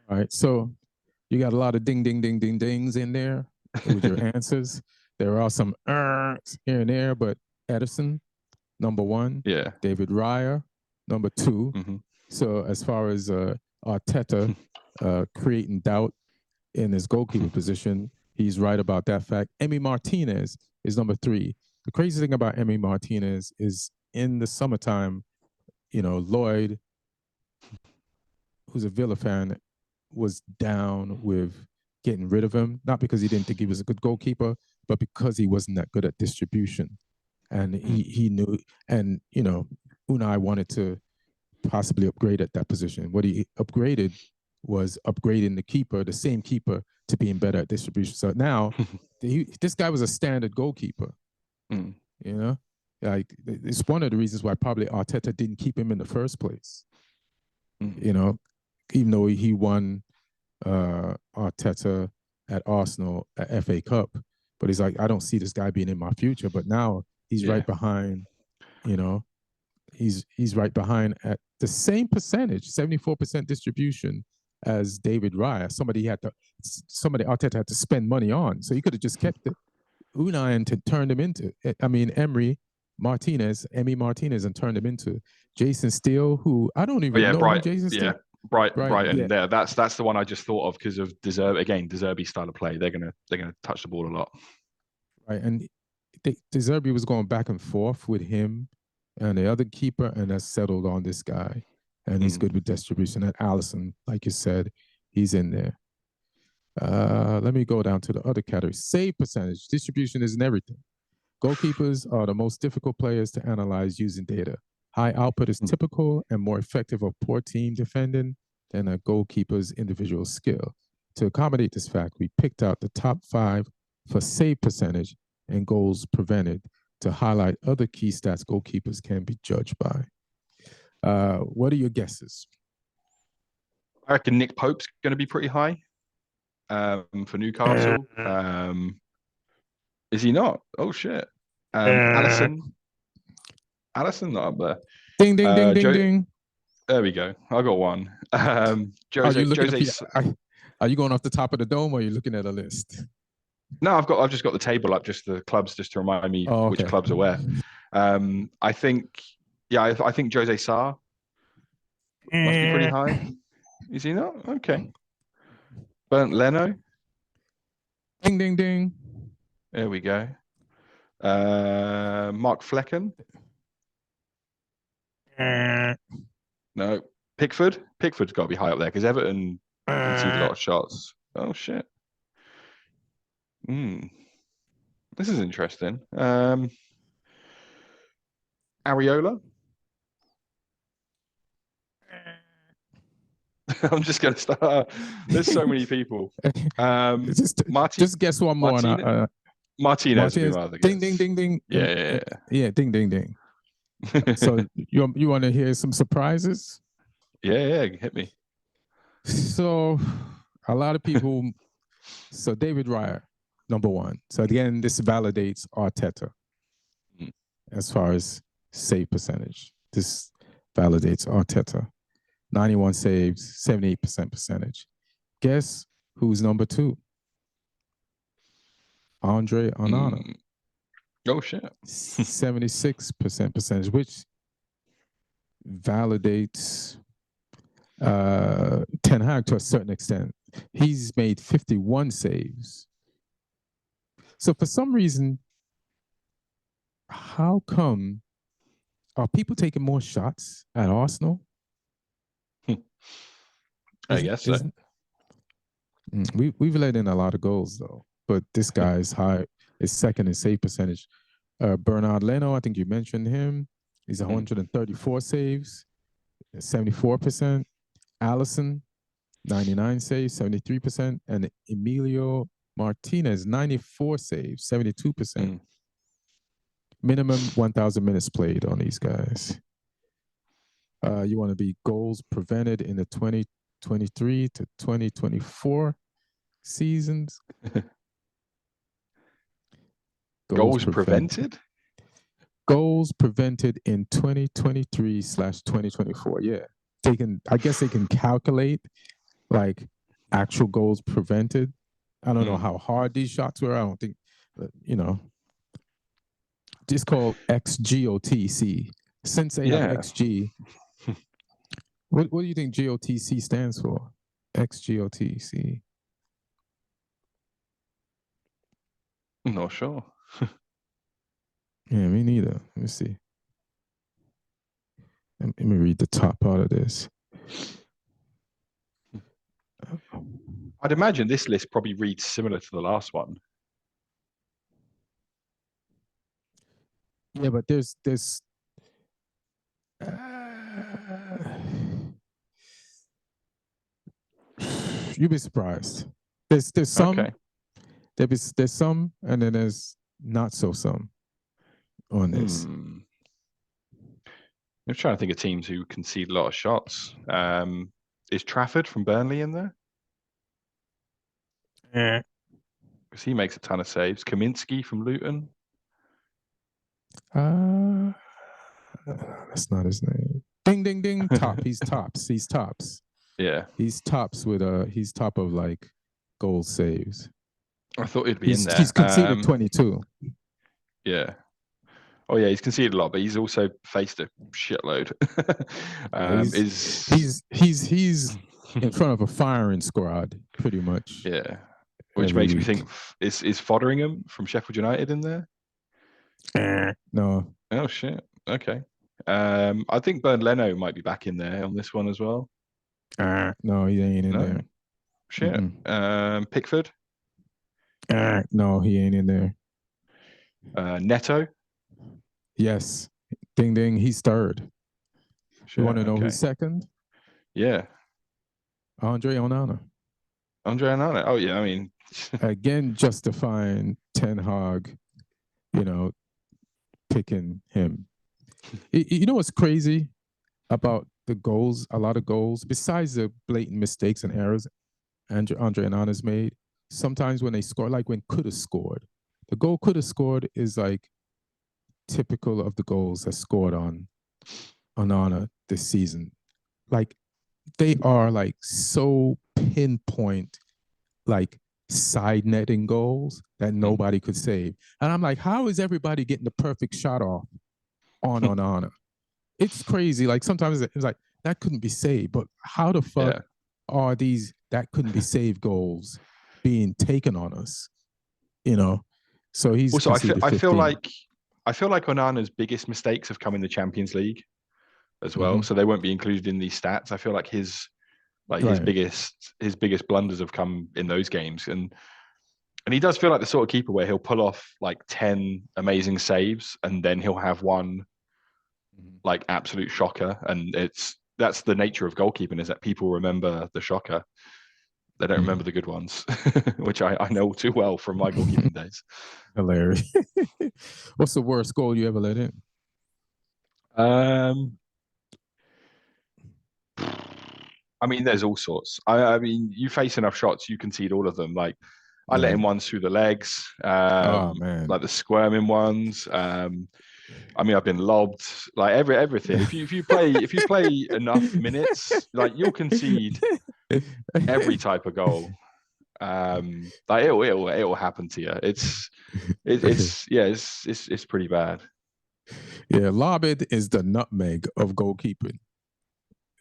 All right, so you got a lot of ding, ding, ding, ding, dings in there with your answers. There are some here and there, but Edison, number 1. Yeah. David Raya, number 2. So as far as Arteta creating doubt in his goalkeeper position, he's right about that fact. Emi Martinez is number 3. The crazy thing about Emi Martinez is in the summertime, Lloyd, who's a Villa fan, was down with getting rid of him, not because he didn't think he was a good goalkeeper, but because he wasn't that good at distribution. And he knew, and, Unai wanted to possibly upgrade at that position. What he upgraded was upgrading the keeper, the same keeper, to being better at distribution. So now, this guy was a standard goalkeeper. Like, it's one of the reasons why probably Arteta didn't keep him in the first place. Even though he won Arteta at Arsenal at FA Cup, but he's like, I don't see this guy being in my future. But now he's right behind, he's right behind at the same percentage, 74% distribution as David Raya. Somebody Arteta had to spend money on, so he could have just kept it. Unai and turned him into, Emi Martinez, and turned him into Jason Steele, who I don't even know who Jason Steele. Brighton. Yeah, that's the one I just thought of because of De Zerbi's style of play. They're gonna touch the ball a lot. Right, and De Zerbi was going back and forth with him and the other keeper, and has settled on this guy, and he's good with distribution. And Alisson, like you said, he's in there. Let me go down to the other category. Save percentage. Distribution isn't everything. Goalkeepers are the most difficult players to analyze using data. High output is typical and more effective of poor team defending than a goalkeeper's individual skill. To accommodate this fact, we picked out the top 5 for save percentage and goals prevented to highlight other key stats goalkeepers can be judged by. What are your guesses? I reckon Nick Pope's going to be pretty high for Newcastle. Is he not? Oh, shit. Alisson not up there. Ding, ding, ding, ding, ding. There we go. I got one. Are you going off the top of the dome, or are you looking at a list? No, I've just got the table up, just the clubs, just to remind me which clubs are where. I think Jose Sarr must be pretty high. Is he not? Okay. Bernd Leno. Ding, ding, ding. There we go. Mark Flecken. No. Pickford. Pickford's got to be high up there because Everton conceded a lot of shots. Oh, shit. This is interesting. Areola. I'm just going to start. There's so many people. Just guess one more. Martinez. Ding, ding, ding, ding. Yeah. Ding, ding, ding. So you want to hear some surprises? Yeah, hit me. So a lot of people. So David Raya, number 1. So again, this validates Arteta as far as save percentage. This validates Arteta. 91 saves, 78% percentage. Guess who's number 2? Andre Onana. Oh, shit. 76% percentage, which validates Ten Hag to a certain extent. He's made 51 saves So for some reason, how come are people taking more shots at Arsenal? I guess so. We've let in a lot of goals though, but this guy is second in save percentage. Bernard Leno, I think you mentioned him. He's 134 saves, 74%. Allison, 99 saves, 73%. And Emilio Martinez, 94 saves, 72%. Minimum 1,000 minutes played on these guys. You want to be goals prevented in the 2023 to 2024 seasons. Goals prevented? Goals prevented in 2023/2024. Yeah. I guess they can calculate like actual goals prevented. I don't know how hard these shots were. I don't think, it's called XGOTC. Since they have XG, what do you think GOTC stands for? XGOTC. I'm not sure. Yeah, me neither. Let me see. Let me read the top part of this. I'd imagine this list probably reads similar to the last one. Yeah, but there's you'd be surprised. There's some. Okay. There's some, and then there's not so some on this. I'm trying to think of teams who concede a lot of shots. Is Trafford from Burnley in there? Yeah. Because he makes a ton of saves. Kaminsky from Luton. That's not his name. Ding ding ding. Top. He's tops. He's tops. Yeah. He's tops with he's top of like goal saves. I thought he'd be in there. He's conceded 22. Yeah. Oh yeah, he's conceded a lot, but he's also faced a shitload. He's in front of a firing squad, pretty much. Yeah. Which makes me think, is Fotheringham from Sheffield United in there? No. Oh shit. Okay. I think Bernd Leno might be back in there on this one as well. No, he ain't in there. Shit. Pickford? No, he ain't in there. Neto? Yes. Ding ding, he's third. You want to know who's second? Yeah. Andre Onana. Andre Onana. Oh yeah, I mean again justifying Ten Hag, picking him. You know what's crazy about the goals, a lot of goals, besides the blatant mistakes and errors Andre Onana's made, sometimes when they score, like when could have scored, the goal could have scored is like typical of the goals that scored on Onana this season. Like they are like so pinpoint, like side netting goals that nobody could save. And I'm like, how is everybody getting the perfect shot off on Onana? It's crazy. Like sometimes it's like that couldn't be saved, but how the fuck are these that couldn't be saved goals being taken on us? So he's also. I feel like Onana's biggest mistakes have come in the Champions League as well, so they won't be included in these stats. I feel like his biggest blunders have come in those games, and he does feel like the sort of keeper where he'll pull off like 10 amazing saves and then he'll have one like absolute shocker, and that's the nature of goalkeeping, is that people remember the shocker. They don't remember the good ones, which I know too well from my goalkeeping days. Hilarious. What's the worst goal you ever let in? I mean, there's all sorts. I mean, you face enough shots, you concede all of them. Like I let in ones through the legs, like the squirming ones. I mean, I've been lobbed, like everything. If you play enough minutes, like you'll concede every type of goal. Like it'll happen to you. It's pretty bad. Yeah, lobbing is the nutmeg of goalkeeping.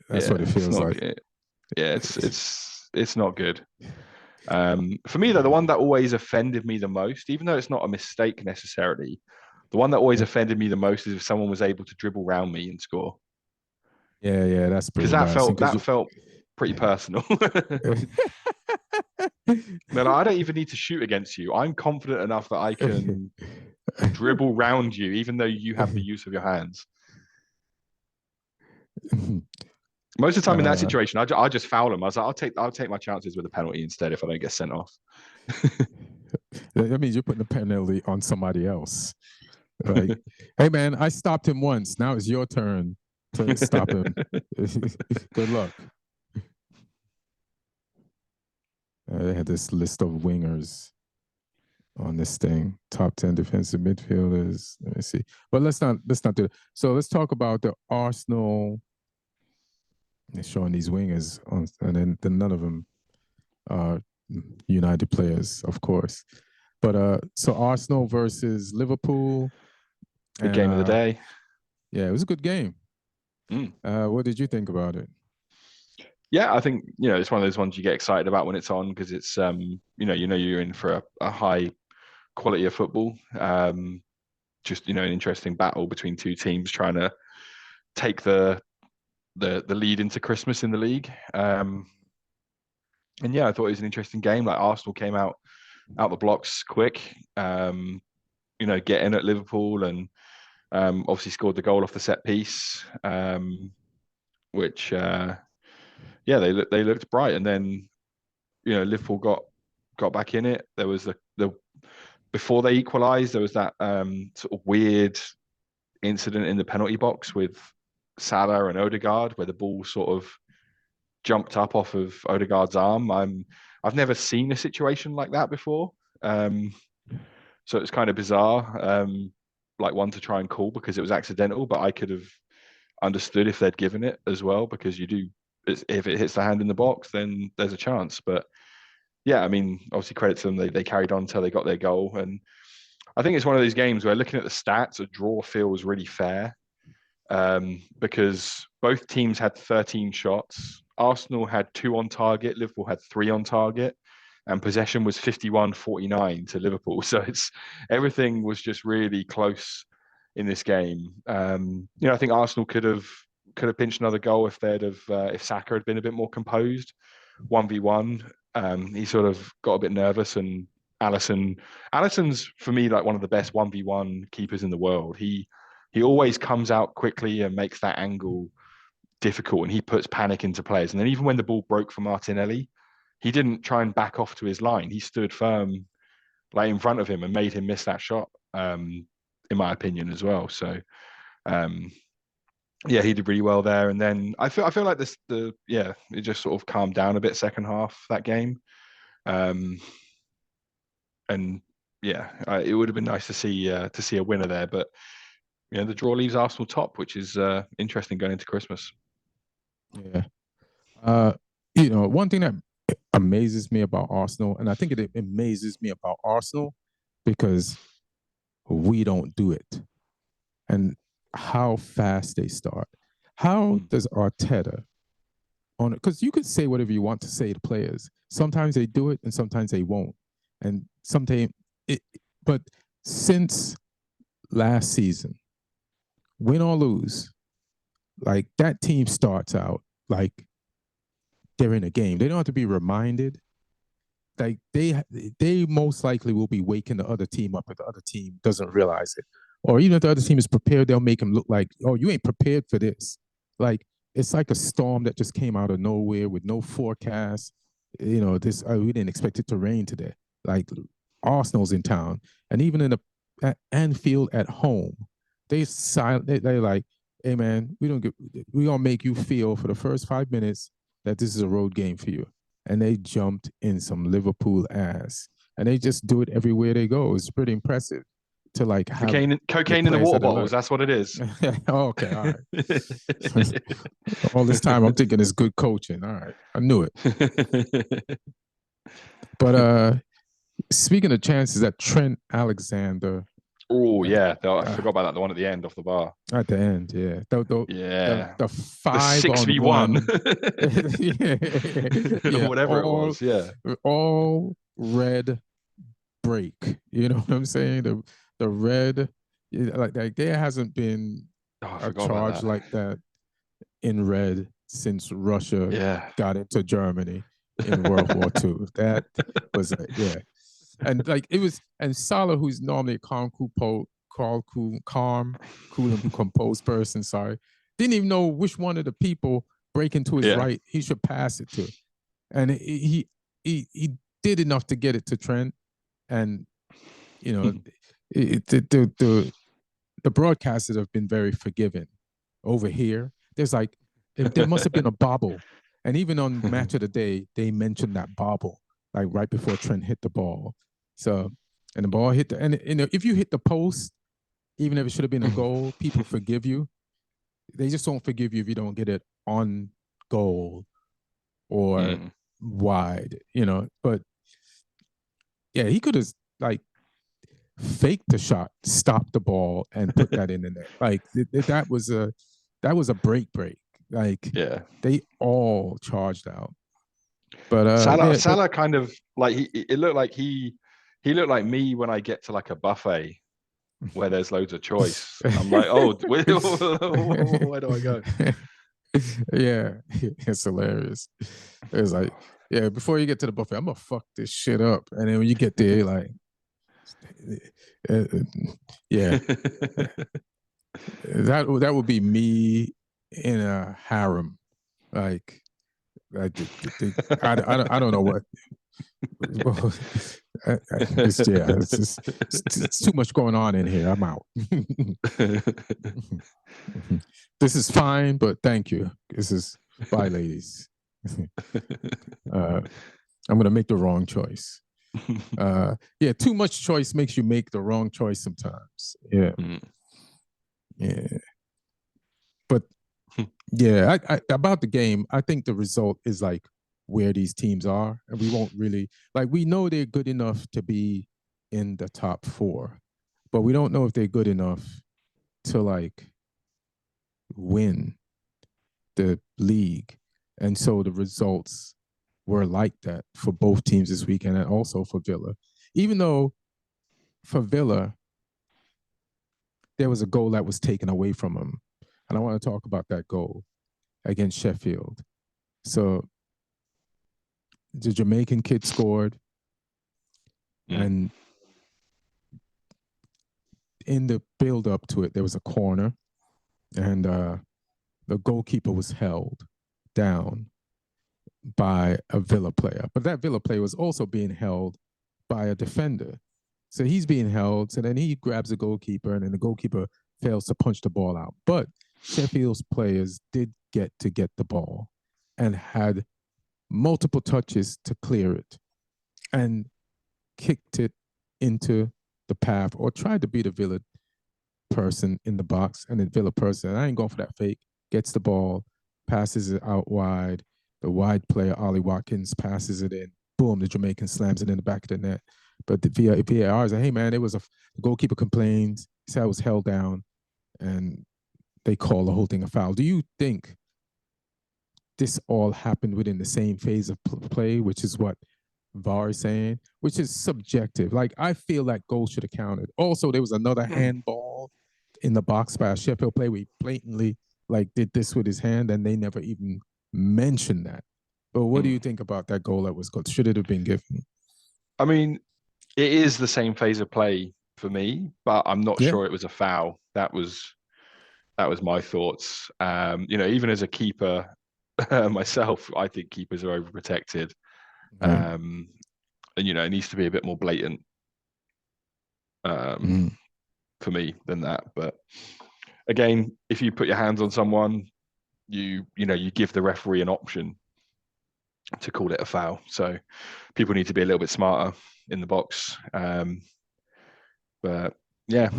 That's what it feels like. Yeah, it's not good. For me, though, the one that always offended me the most, even though it's not a mistake necessarily, the one that always offended me the most is if someone was able to dribble around me and score. Yeah, that's pretty Because embarrassing. that felt pretty personal. Man, I don't even need to shoot against you. I'm confident enough that I can dribble round you, even though you have the use of your hands. Most of the time in that situation, I just foul him. I was like, I'll take my chances with a penalty instead if I don't get sent off. That means you're putting the penalty on somebody else. Like, hey man, I stopped him once. Now it's your turn to stop him. Good luck. They had this list of wingers on this thing. Top 10 defensive midfielders. Let me see. But let's not do it. So let's talk about the Arsenal. They're showing these wingers on, and then none of them are United players, of course. But so Arsenal versus Liverpool. Big game of the day. Yeah, it was a good game. What did you think about it? Yeah, I think it's one of those ones you get excited about when it's on because it's you're in for a high quality of football. Just an interesting battle between two teams trying to take the lead into Christmas in the league. And yeah, I thought it was an interesting game. Like Arsenal came out the blocks quick. Get in at Liverpool and obviously scored the goal off the set piece, which they looked bright. And then Liverpool got back in it. There was the before they equalised, there was that sort of weird incident in the penalty box with Salah and Odegaard, where the ball sort of jumped up off of Odegaard's arm. I've never seen a situation like that before, so it's kind of bizarre. Like one to try and call because it was accidental, but I could have understood if they'd given it as well because if it hits the hand in the box, then there's a chance. But yeah, I mean, obviously credit to them. They carried on until they got their goal. And I think it's one of those games where looking at the stats, a draw feels really fair because both teams had 13 shots. Arsenal had 2 on target. Liverpool had 3 on target. And possession was 51-49 to Liverpool. So everything was just really close in this game. I think Arsenal could have pinched another goal if if Saka had been a bit more composed. 1v1. He sort of got a bit nervous, and Alisson's for me like one of the best 1v1 keepers in the world. He always comes out quickly and makes that angle difficult, and he puts panic into players. And then even when the ball broke for Martinelli, he didn't try and back off to his line. He stood firm like in front of him and made him miss that shot, in my opinion as well. So yeah, he did really well there. And then I feel like it just sort of calmed down a bit second half that game. And yeah, it would have been nice to see a winner there, but the draw leaves Arsenal top, which is interesting going into Christmas. Yeah. One thing that amazes me about Arsenal, and I think it amazes me about Arsenal because we don't do it. And how fast they start. How does Arteta on it? Because you could say whatever you want to say to players. Sometimes they do it and sometimes they won't. And sometimes but since last season, win or lose, like that team starts out like they're in a game. They don't have to be reminded. Like they most likely will be waking the other team up if the other team doesn't realize it. Or even if the other team is prepared, they'll make them look like, oh, you ain't prepared for this. Like it's like a storm that just came out of nowhere with no forecast. We didn't expect it to rain today. Like Arsenal's in town, and even at Anfield at home, they're like, hey man, we gonna make you feel for the first 5 minutes that this is a road game for you. And they jumped in some Liverpool ass, and they just do it everywhere they go. It's pretty impressive to like have cocaine in the water bottles. That's what it is. Oh, okay, all right. All this time I'm thinking it's good coaching. All right, I knew it. But speaking of chances, that Trent Alexander Oh Uh, yeah, I uh, forgot about that. The one at the end off the bar. at the end, yeah. Yeah, The the 5-on-1, 6v1 yeah, or yeah, whatever it was. Yeah. all red break. You know what I'm saying? The red, like there hasn't been Oh, I a forgot about charge that. like that in red since Russia Yeah. got into Germany in World War II. That was yeah, and like it was, and Salah, who's normally a cool and composed person. Sorry, didn't even know which one of the people breaking to his Yeah. right he should pass it to, and he did enough to get it to Trent, and you know, the broadcasters have been very forgiving over here. There's like there must have been a bobble, and even on Match of the Day they mentioned that bobble like right before Trent hit the ball. So and the ball hit and you know if you hit the post, even if it should have been a goal, people forgive you. They just don't forgive you if you don't get it on goal or Mm. wide, you know. But yeah, he could have like faked the shot, stopped the ball, and put that in the net. Like that was a break. Like Yeah. they all charged out. But Salah kind of like it looked like he looked like me when I get to like a buffet where there's loads of choice. I'm like, oh, where do I go? yeah, it's hilarious. It's like, yeah, before you get to the buffet, I'm gonna fuck this shit up, and then when you get there, you're like, uh, yeah, that would be me in a harem, like. I don't know what. It's too much going on in here. I'm out. This is fine, but thank you. This is bye, ladies. I'm gonna make the wrong choice. Yeah, too much choice makes you make the wrong choice sometimes. Yeah, yeah. But yeah, about the game, I think the result is like where these teams are, and we won't really like. We know they're good enough to be in the top four, but we don't know if they're good enough to like win the league. And so the results were like that for both teams this weekend, and also for Villa. Even though for Villa there was a goal that was taken away from them, and I want to talk about that goal against Sheffield. So the Jamaican kid scored, and in the build up to it, there was a corner, and the goalkeeper was held down by a Villa player. But that Villa player was also being held by a defender. So he's being held. So then he grabs the goalkeeper, and then the goalkeeper fails to punch the ball out. But Sheffield's players did get the ball and had multiple touches to clear it and kicked it into the path or tried to beat a Villa person in the box. And the Villa person, I ain't going for that fake, gets the ball, passes it out wide. The wide player, Ollie Watkins, passes it in. Boom, the Jamaican slams it in the back of the net. But the VAR is like, hey, man, it was the goalkeeper complains. He said I was held down, and they call the whole thing a foul. Do you think this all happened within the same phase of play, which is what VAR is saying, which is subjective? Like, I feel that goal should have counted. Also, there was another handball in the box by a Sheffield player where he blatantly like did this with his hand, and they never even mentioned that. But what do you think about that goal that was good? Should it have been given? I mean, it is the same phase of play for me, but I'm not Yeah. sure it was a foul. That was my thoughts. Even as a keeper myself, I think keepers are overprotected. Right. And it needs to be a bit more blatant for me than that. But again, if you put your hands on someone, you give the referee an option to call it a foul. So people need to be a little bit smarter in the box. But yeah,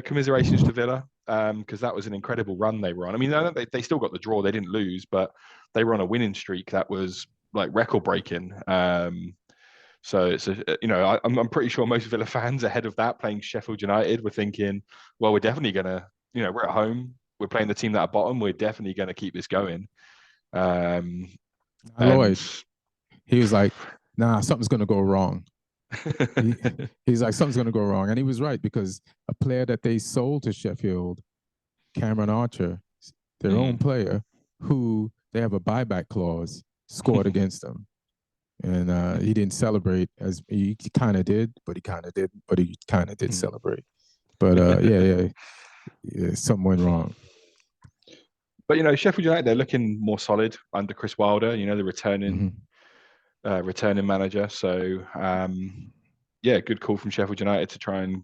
commiserations to Villa because that was an incredible run they were on. I mean, they still got the draw; they didn't lose, but they were on a winning streak that was like record breaking. So it's I'm pretty sure most Villa fans ahead of that playing Sheffield United were thinking, well, we're definitely gonna, we're at home, we're playing the team that are bottom, we're definitely gonna keep this going. And Lloyd, he was like, nah, something's gonna go wrong. He's like, something's gonna go wrong, and he was right, because a player that they sold to Sheffield, Cameron Archer, their own player, who they have a buyback clause, scored against them. And he didn't celebrate, as he kind of did, but he kind of didn't, but he kind of did celebrate. But yeah, something went wrong. But Sheffield United, they're looking more solid under Chris Wilder. The returning manager. So yeah, good call from Sheffield United to try and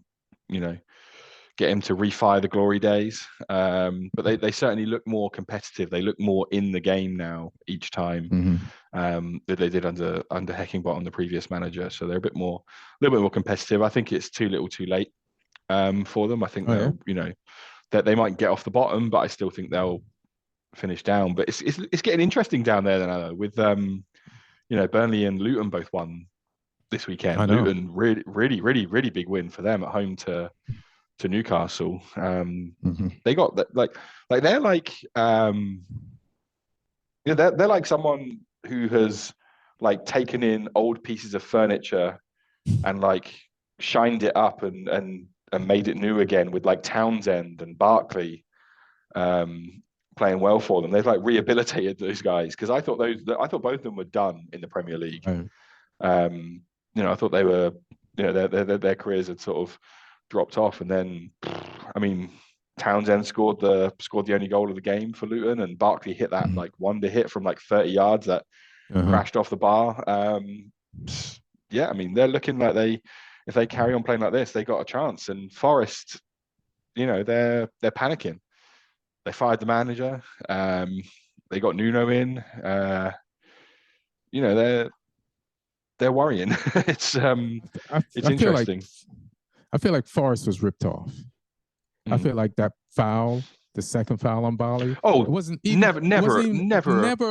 get him to refire the glory days. But they certainly look more competitive. They look more in the game now each time that they did under Heckingbottom, the previous manager. So they're a little bit more competitive. I think it's too little, too late for them. I think they'll that they might get off the bottom, but I still think they'll finish down. But it's getting interesting down there now with Burnley and Luton both won this weekend. Luton really big win for them at home to Newcastle. They got that they're like they're like someone who has taken in old pieces of furniture and shined it up and made it new again with Townsend and Barkley playing well for them. They've rehabilitated those guys, because I thought both of them were done in the Premier League. I thought they were their careers had sort of dropped off, and then Townsend scored the only goal of the game for Luton, and Barkley hit that wonder hit from 30 yards that crashed off the bar. Yeah, they're looking like if they carry on playing like this, they got a chance. And Forest, they're panicking. They fired the manager. They got Nuno in. They're worrying. It's interesting. I feel like Forest was ripped off. I feel like that foul, the second foul on Bali. Oh, it wasn't even never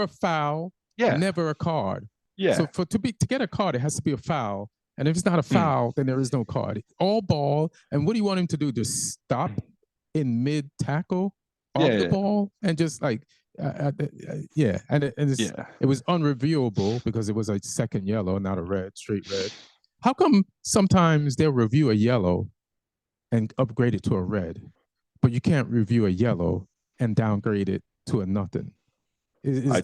a foul. Yeah, never a card. Yeah. So to get a card, it has to be a foul. And if it's not a foul, then there is no card. All ball. And what do you want him to do? Just stop in mid tackle of the ball and just And it was unreviewable because it was a second yellow, not a red, straight red. How come sometimes they'll review a yellow and upgrade it to a red, but you can't review a yellow and downgrade it to a nothing? Yeah,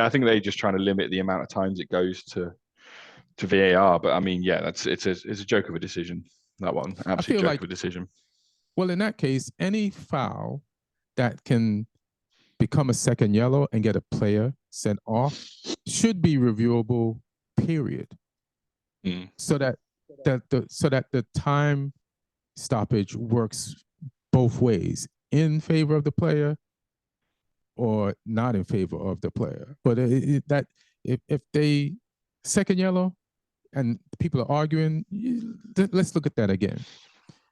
I think they're just trying to limit the amount of times it goes to VAR. But it's a joke of a decision. That one, absolute joke of a decision. Well, in that case, any foul that can become a second yellow and get a player sent off should be reviewable, period. So that the time stoppage works both ways, in favor of the player or not in favor of the player. But if they second yellow and people are arguing, let's look at that again.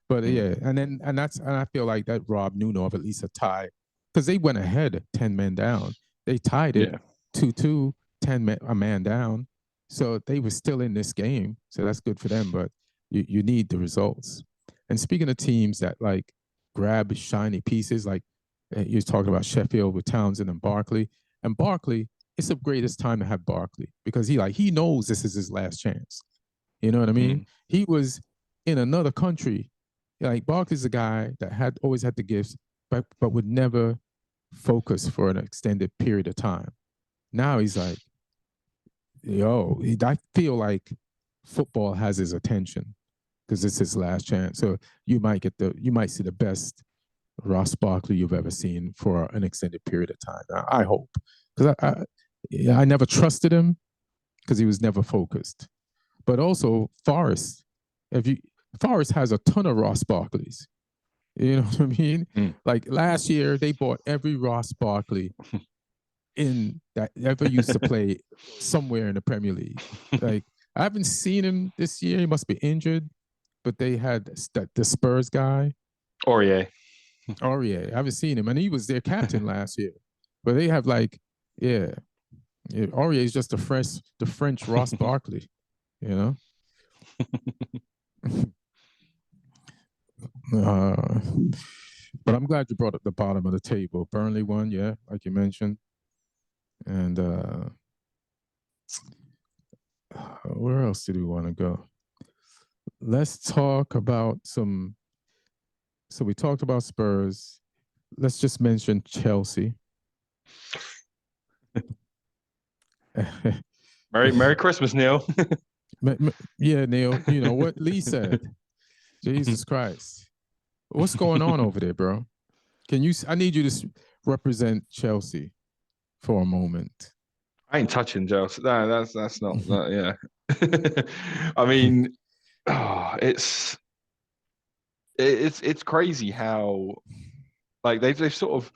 But and I feel like that robbed Nuno of at least a tie, because they went ahead 10 men down. They tied it 2-2, 10 a man down. So they were still in this game. So that's good for them, but you need the results. And speaking of teams that grab shiny pieces, you're talking about Sheffield with Townsend and Barkley. And Barkley, it's the greatest time to have Barkley, because he knows this is his last chance. You know what I mean? He was in another country. Barkley's a guy that always had the gifts, but would never focus for an extended period of time. Now he's I feel like football has his attention because it's his last chance. So you might see the best Ross Barkley you've ever seen for an extended period of time. I hope, because I never trusted him because he was never focused. But also Forest, Forest has a ton of Ross Barkleys. You know what I mean? Last year, they bought every Ross Barkley in that ever used to play somewhere in the Premier League. I haven't seen him this year. He must be injured. But they had the Spurs guy. Aurier. I haven't seen him. And he was their captain last year. But they have Aurier is just the French Ross Barkley, you know. But I'm glad you brought up the bottom of the table. Burnley won, yeah, like you mentioned. And where else did we want to go? Let's talk about some. So we talked about Spurs. Let's just mention Chelsea. Merry Christmas, Neil. Yeah, Neil. You know what Lee said. Jesus Christ. What's going on over there, bro? I need you to represent Chelsea for a moment. I ain't touching Chelsea. No, that's not that, yeah. I mean, it's crazy how like they've sort of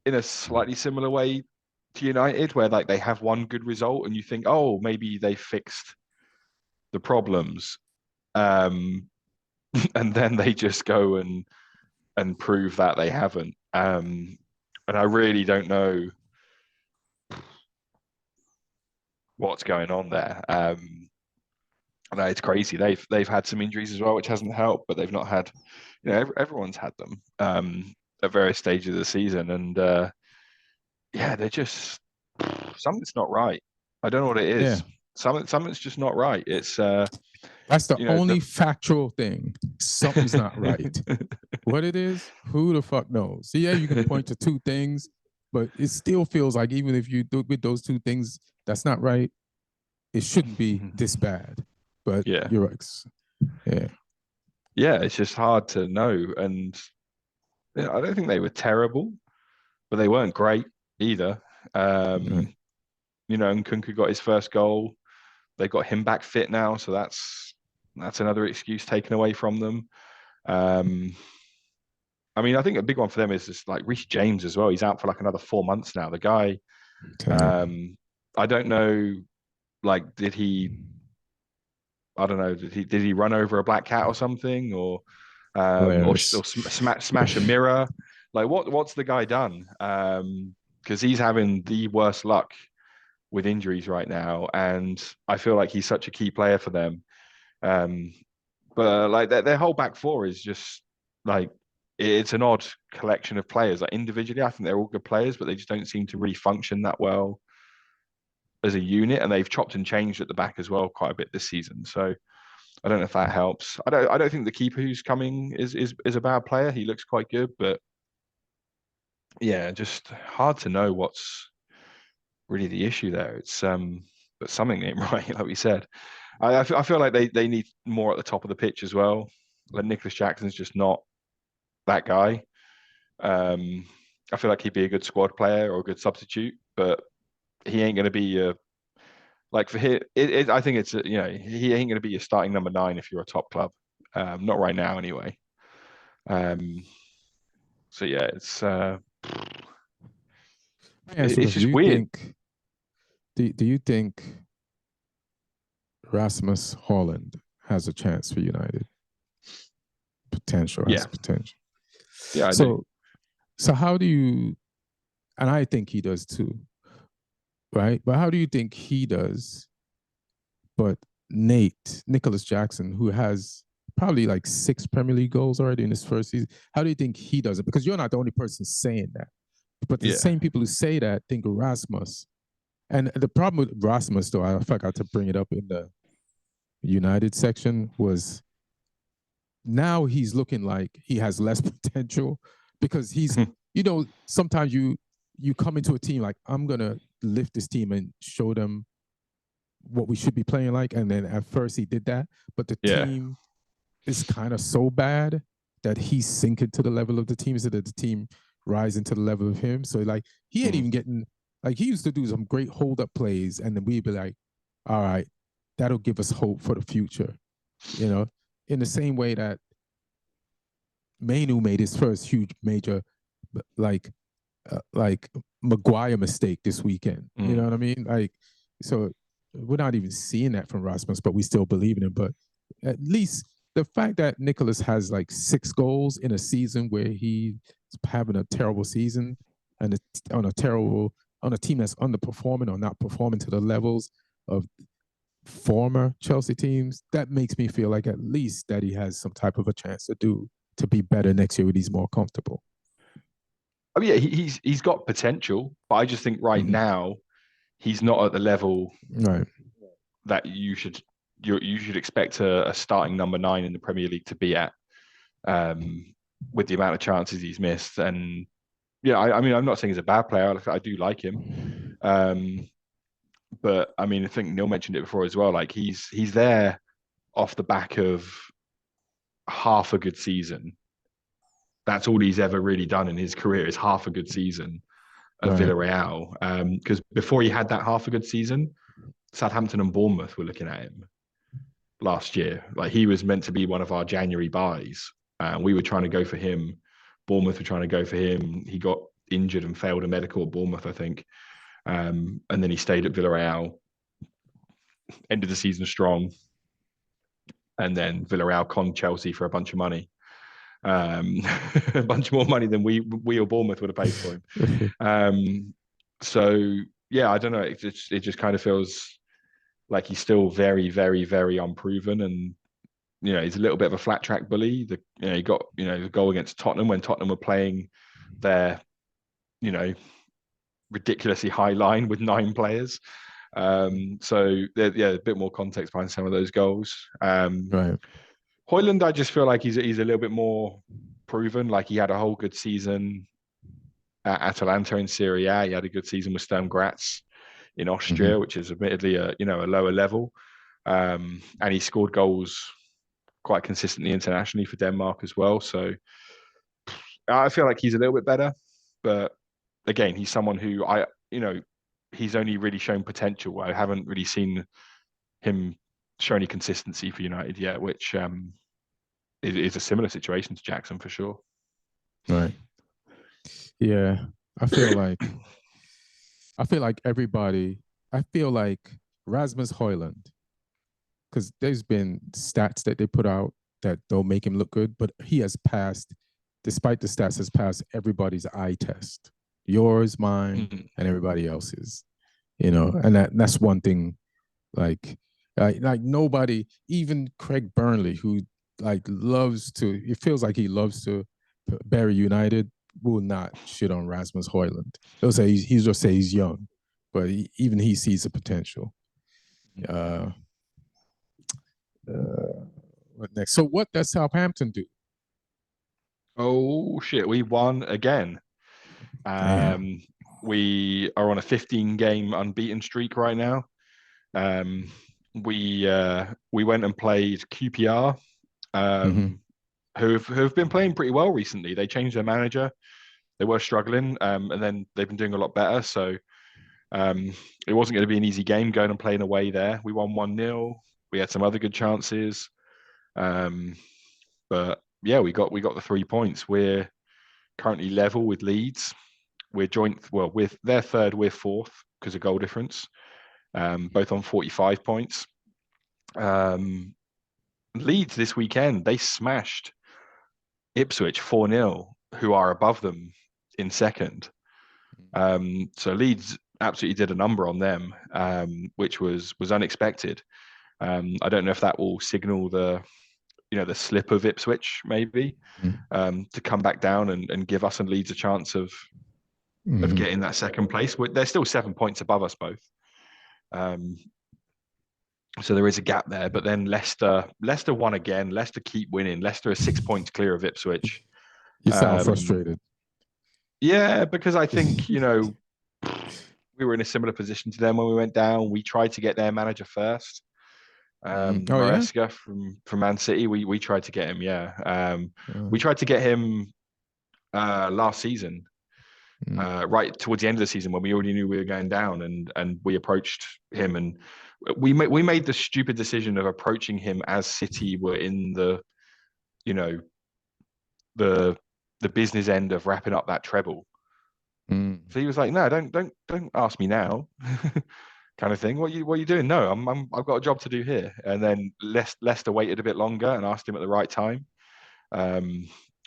in a slightly similar way to United, where like they have one good result and you think, oh, maybe they fixed the problems. And then they just go and prove that they haven't. And I really don't know what's going on there. No, it's crazy. They've had some injuries as well, which hasn't helped, but they've not had, everyone's had them at various stages of the season, and yeah, they're just something's not right. I don't know what it is. Yeah. Something's just not right. It's that's the only factual thing. Something's not right. What it is, who the fuck knows? Yeah, you can point to two things, but it still feels like even if you do with those two things, that's not right. It shouldn't be this bad. But yeah, you're right. Yeah, it's just hard to know. And I don't think they were terrible, but they weren't great either. And Nkunku got his first goal. They got him back fit now, so that's another excuse taken away from them. I mean, I think a big one for them is just like Reece James as well. He's out for like another 4 months now. The guy, I don't know, like, I don't know, did he run over a black cat or something, or smash a mirror? Like, what's the guy done? Because he's having the worst luck with injuries right now, and I feel like he's such a key player for them. But like their whole back four is just like it's an odd collection of players. Like individually, I think they're all good players, but they just don't seem to really function that well as a unit. And they've chopped and changed at the back as well quite a bit this season. So I don't know if that helps. I don't think the keeper who's coming is a bad player. He looks quite good, but yeah, just hard to know what's really the issue there. It's but something ain't right, like we said. I feel like they need more at the top of the pitch as well. Like Nicholas Jackson's just not that guy. I feel like he'd be a good squad player or a good substitute, but he ain't going to be like for him. I think it's he ain't going to be your starting number 9 if you're a top club. Not right now, anyway. So yeah, it's just weird. Do you think Rasmus Haaland has a chance for United? Potential. Yeah. Potential. Yeah, I do. So how do you, and I think he does too, right? But how do you think he does? But Nicholas Jackson, who has probably like 6 Premier League goals already in his first season, how do you think he does it? Because you're not the only person saying that. But the same people who say that think Rasmus. And the problem with Rasmus, though, I forgot to bring it up in the United section, was now he's looking like he has less potential because he's, sometimes you come into a team like, I'm going to lift this team and show them what we should be playing like. And then at first he did that, but the team is kind of so bad that he's sinking to the level of the team so that the team rising to the level of him. So like he ain't even getting, like he used to do some great hold up plays and then we'd be like, all right, that'll give us hope for the future. In the same way that Mainu made his first huge major like Maguire mistake this weekend. You know what I mean? Like, so we're not even seeing that from Rasmus, but we still believe in him. But at least the fact that Nicholas has like 6 goals in a season where he's having a terrible season and on a terrible on a team that's underperforming or not performing to the levels of former Chelsea teams, that makes me feel like at least that he has some type of a chance to be better next year when he's more comfortable. I mean, yeah, he's got potential, but I just think right now he's not at the level right that you should expect a starting number 9 in the Premier League to be at, with the amount of chances he's missed. And yeah, I mean, I'm not saying he's a bad player. I do like him, but I mean, I think Neil mentioned it before as well. Like he's there off the back of half a good season. That's all he's ever really done in his career is half a good season of Villarreal. Because before he had that half a good season, Southampton and Bournemouth were looking at him last year. Like he was meant to be one of our January buys. We were trying to go for him. Bournemouth were trying to go for him. He got injured and failed a medical at Bournemouth, I think. And then he stayed at Villarreal, ended the season strong. And then Villarreal conned Chelsea for a bunch of money. A bunch more money than we or Bournemouth would have paid for him. So yeah, I don't know. It just kind of feels like he's still very, very, very unproven, and he's a little bit of a flat track bully. He got the goal against Tottenham when Tottenham were playing their ridiculously high line with 9 players. So a bit more context behind some of those goals. right Højlund, I just feel like he's a little bit more proven. Like he had a whole good season at Atalanta in Serie A. He had a good season with Sturm Graz in Austria, which is admittedly a lower level. And he scored goals quite consistently internationally for Denmark as well. So I feel like he's a little bit better. But again, he's someone who he's only really shown potential. I haven't really seen him show any consistency for United yet, which is a similar situation to Jackson for sure. Right. Yeah. I feel like everybody, I feel like Rasmus Højlund, because there's been stats that they put out that don't make him look good, but he has passed, despite the stats, has passed everybody's eye test. Yours, mine, and everybody else's. And that's one thing, like nobody, even Craig Burnley, who it feels like he loves to bury United, will not shit on Rasmus Højlund. He'll say he's just say he's young, but even he sees the potential. What next? So what does Southampton do? Oh shit, we won again. We are on a 15-game unbeaten streak right now. We went and played QPR, who've been playing pretty well recently. They changed their manager. They were struggling, and then they've been doing a lot better. So it wasn't going to be an easy game going and playing away there. We won 1-0. We had some other good chances. But yeah, we got the 3 points. We're currently level with Leeds. We're with their third, we're fourth because of goal difference, both on 45 points. Leeds this weekend, they smashed Ipswich 4-0, who are above them in second. So Leeds absolutely did a number on them, which was unexpected. I don't know if that will signal the slip of Ipswich maybe, to come back down and give us and Leeds a chance of getting that second place. They're still 7 points above us both. So there is a gap there, but then Leicester won again. Leicester keep winning. Leicester is 6 points clear of Ipswich. You sound frustrated. Yeah, because I think, we were in a similar position to them when we went down. We tried to get their manager first. Maresca from Man City. We tried to get him, we tried to get him last season. Right towards the end of the season when we already knew we were going down, and we approached him, and we made the stupid decision of approaching him as City were in the business end of wrapping up that treble. So he was like, no, don't ask me now. Kind of thing. What are you doing? No, I've got a job to do here. And then Leicester waited a bit longer and asked him at the right time.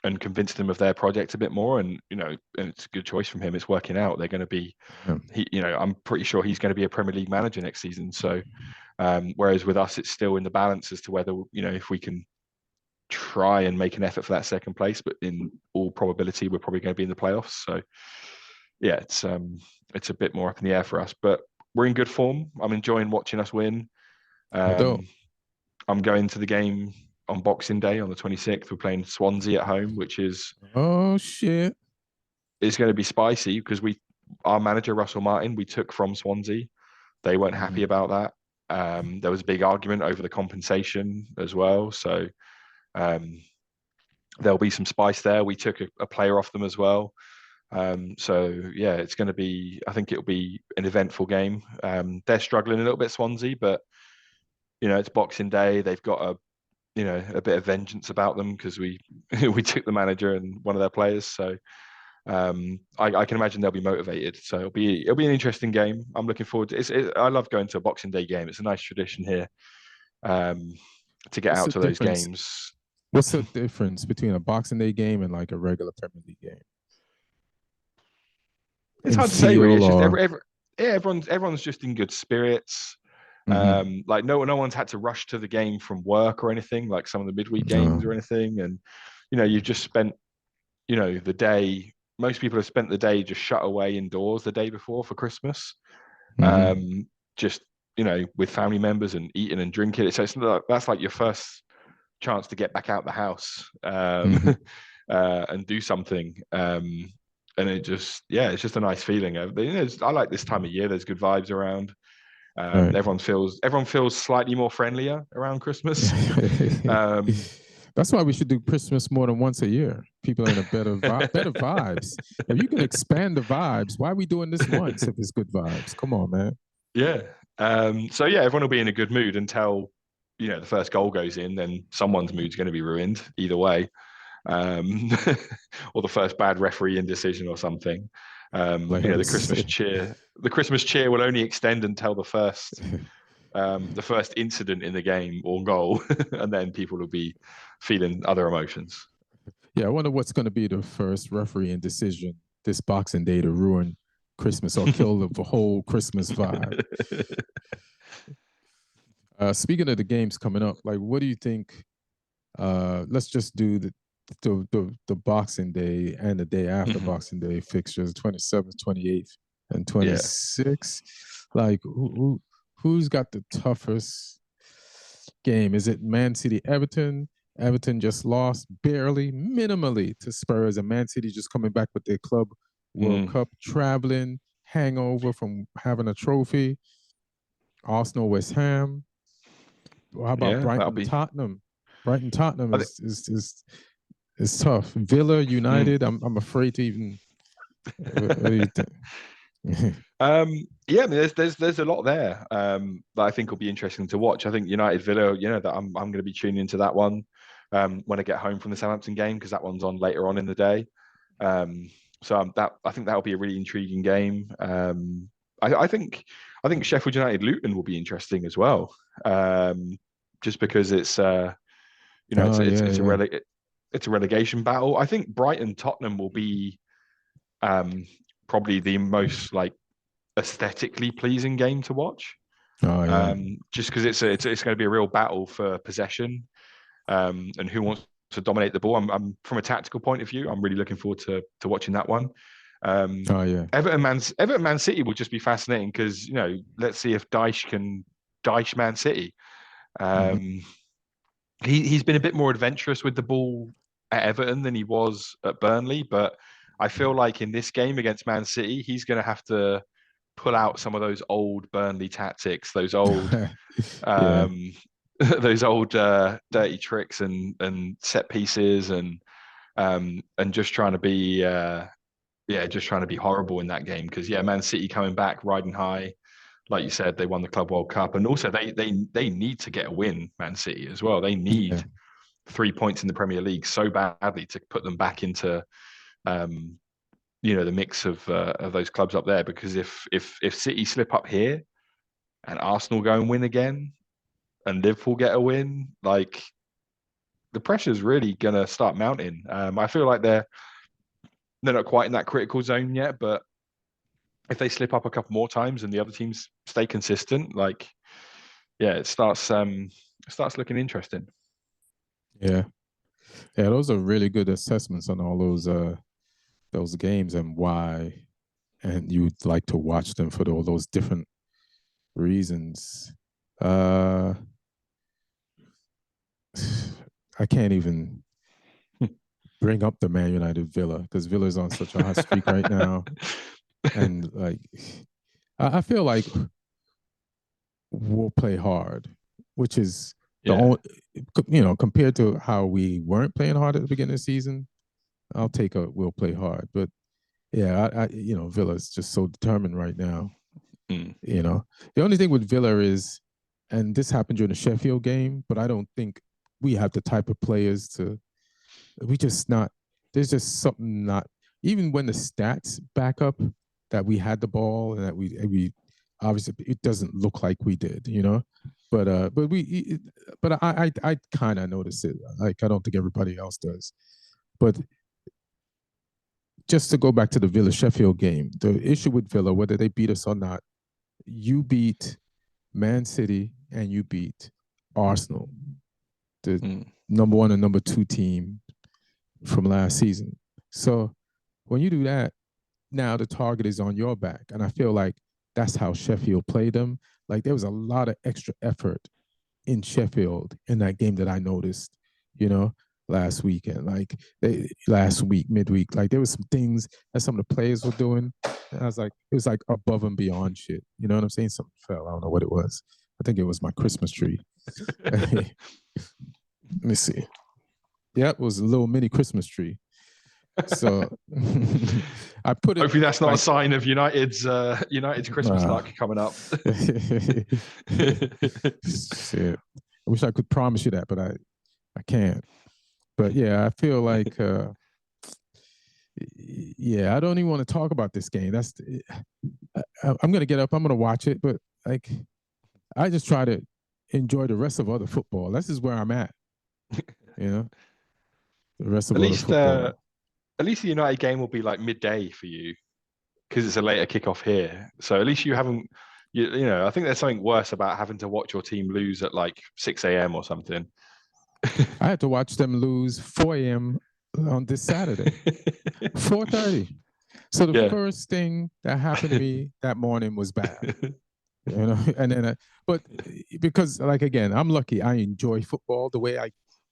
and convinced them of their project a bit more. And and it's a good choice from him. It's working out. They're going to be, I'm pretty sure he's going to be a Premier League manager next season. So whereas with us, it's still in the balance as to whether if we can try and make an effort for that second place, but in all probability, we're probably going to be in the playoffs. So yeah, it's a bit more up in the air for us, but we're in good form. I'm enjoying watching us win. I'm going to the game on Boxing Day on the 26th. We're playing Swansea at home, which is shit. It's going to be spicy because our manager Russell Martin, we took from Swansea. They weren't happy about that. There was a big argument over the compensation as well. So there'll be some spice there. We took a player off them as well. So yeah, it's going to be. I think it'll be an eventful game. They're struggling a little bit, Swansea, but it's Boxing Day. They've got a bit of vengeance about them because we took the manager and one of their players. So I can imagine they'll be motivated. So it'll be an interesting game. I'm looking forward to it. I love going to a Boxing Day game. It's a nice tradition here to get out to those games. What's the difference between a Boxing Day game and like a regular Premier League game? It's hard to say, really. It's just everyone's just in good spirits. Like no one's had to rush to the game from work or anything, like some of the midweek games or anything. And you've just spent the day. Most people have spent the day just shut away indoors the day before for Christmas, just with family members and eating and drinking. So that's like your first chance to get back out the house and do something. And it's just a nice feeling. I like this time of year. There's good vibes around. Everyone feels slightly more friendlier around Christmas. That's why we should do Christmas more than once a year. People are in a better vibes. If you can expand the vibes, why are we doing this once if it's good vibes? Come on, man. Yeah. So yeah, everyone will be in a good mood until the first goal goes in. Then someone's mood's going to be ruined either way, or the first bad refereeing decision or something. The Christmas cheer will only extend until the first incident in the game or goal, and then people will be feeling other emotions. Yeah, I wonder what's going to be the first refereeing decision this Boxing Day to ruin Christmas or kill the whole Christmas vibe. Speaking of the games coming up, like, what do you think? Let's just do the Boxing Day and the day after Boxing Day fixtures, 27th, 28th, and 26th. Like, who's got the toughest game? Is it Man City Everton? Everton just lost barely, minimally to Spurs, and Man City just coming back with their Club World Cup, traveling, hangover from having a trophy. Arsenal, West Ham. How about Brighton, Tottenham? Brighton, Tottenham is tough. Villa, United. I'm afraid to even. What do you think? There's a lot there that I think will be interesting to watch. I think United Villa, that I'm going to be tuning into that one when I get home from the Southampton game, because that one's on later on in the day. So I think that'll be a really intriguing game. I think Sheffield United Luton will be interesting as well, just because it's a relegation battle. I think Brighton Tottenham will be probably the most like aesthetically pleasing game to watch. Just because it's going to be a real battle for possession, and who wants to dominate the ball. I'm from a tactical point of view, I'm really looking forward to watching that one. Everton Man City will just be fascinating because let's see if Dyche can Dyche Man City. He's been a bit more adventurous with the ball at Everton than he was at Burnley, but I feel like in this game against Man City, he's going to have to pull out some of those old Burnley tactics, those old those old dirty tricks and set pieces and just trying to be horrible in that game, because Man City coming back riding high, like you said, they won the Club World Cup, and also they need to get a win. Man City as well, they need 3 points in the Premier League so badly to put them back into the mix of those clubs up there, because if City slip up here and Arsenal go and win again and Liverpool get a win, like the pressure's really gonna start mounting. I feel like they're not quite in that critical zone yet, but if they slip up a couple more times and the other teams stay consistent, like it starts looking interesting. Yeah. Yeah, those are really good assessments on all those games and why, and you'd like to watch them for all those different reasons. I can't even bring up the Man United Villa because Villa's on such a hot streak right now, and like I feel like we'll play hard, which is the only, compared to how we weren't playing hard at the beginning of the season. I'll take a we'll play hard, but yeah, I Villa's just so determined right now. The only thing with Villa is, and this happened during the Sheffield game, but I don't think we have the type of players to. We just not. There's just something not. Even when the stats back up that we had the ball and that we obviously it doesn't look like we did, but I kind of notice it. Like I don't think everybody else does, but just to go back to the Villa Sheffield game, the issue with Villa, whether they beat us or not, you beat Man City and you beat Arsenal, the number 1 and number 2 team from last season. So when you do that, now the target is on your back. And I feel like that's how Sheffield played them. Like there was a lot of extra effort in Sheffield in that game that I noticed, last weekend, last week, midweek, like there was some things that some of the players were doing. And I was like, it was like above and beyond shit. You know what I'm saying? Something fell. I don't know what it was. I think it was my Christmas tree. Let me see. Yeah, it was a little mini Christmas tree. So I put it. Hopefully, that's not a sign of United's Christmas luck coming up. Shit. I wish I could promise you that, but I can't. But yeah, I feel like I don't even want to talk about this game. I'm gonna get up. I'm gonna watch it, but like I just try to enjoy the rest of other football. This is where I'm at. The rest of other football. At least the United game will be like midday for you because it's a later kickoff here. So at least you haven't, I think there's something worse about having to watch your team lose at like 6 a.m. or something. I had to watch them lose 4 a.m. on this Saturday, 4:30. So the first thing that happened to me that morning was bad. And then, but because like, again, I'm lucky. I enjoy football the way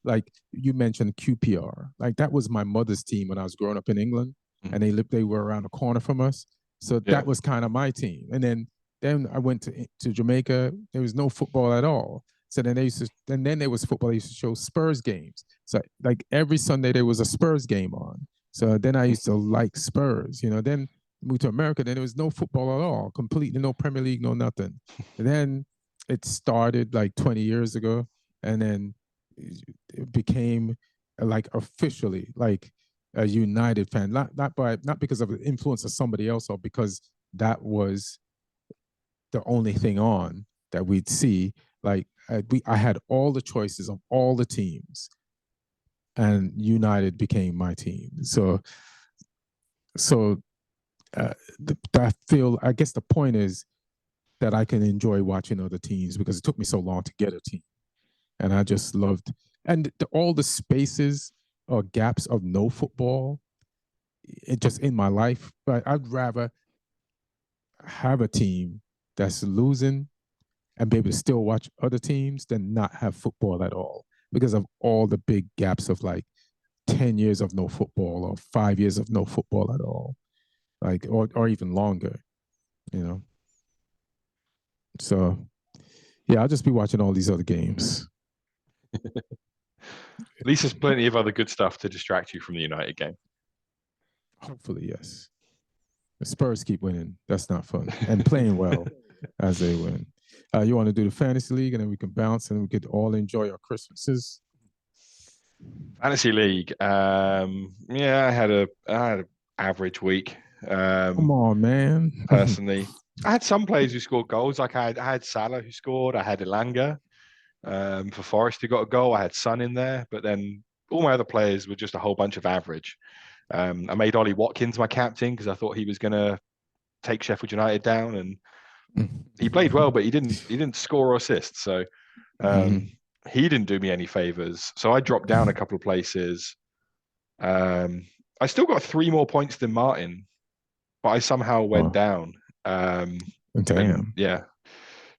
like you mentioned QPR. Like that was my mother's team when I was growing up in England, and they were around the corner from us. So that was kind of my team. And then I went to Jamaica. There was no football at all. So then then there was football. They used to show Spurs games. So like every Sunday there was a Spurs game on. So then I used to like Spurs. Then moved to America. Then there was no football at all. Completely no Premier League, no nothing. And then it started like 20 years ago, and then it became like officially like a United fan, not because of the influence of somebody else or because that was the only thing on that we'd see. Like I had all the choices of all the teams, and United became my team. So I guess the point is that I can enjoy watching other teams because it took me so long to get a team. And I just loved, and all the spaces or gaps of no football, it just in my life. But I'd rather have a team that's losing and be able to still watch other teams than not have football at all because of all the big gaps of like 10 years of no football or 5 years of no football at all, like or even longer, So yeah, I'll just be watching all these other games. At least there's plenty of other good stuff to distract you from the United game. Hopefully, yes. The Spurs keep winning. That's not fun. And playing well as they win. You want to do the fantasy league, and then we can bounce, and we could all enjoy our Christmases. Fantasy league. I had an average week. Come on, man. Personally, I had some players who scored goals. Like I had Salah who scored. I had Elanga. for Forest who got a goal. I had Son in there, but then all my other players were just a whole bunch of average. I made Ollie Watkins my captain because I thought he was going to take Sheffield United down, and he played well, but he didn't score or assist. So he didn't do me any favors. So I dropped down a couple of places. I still got 3 more points than Martin, but I somehow went down. Damn. And yeah,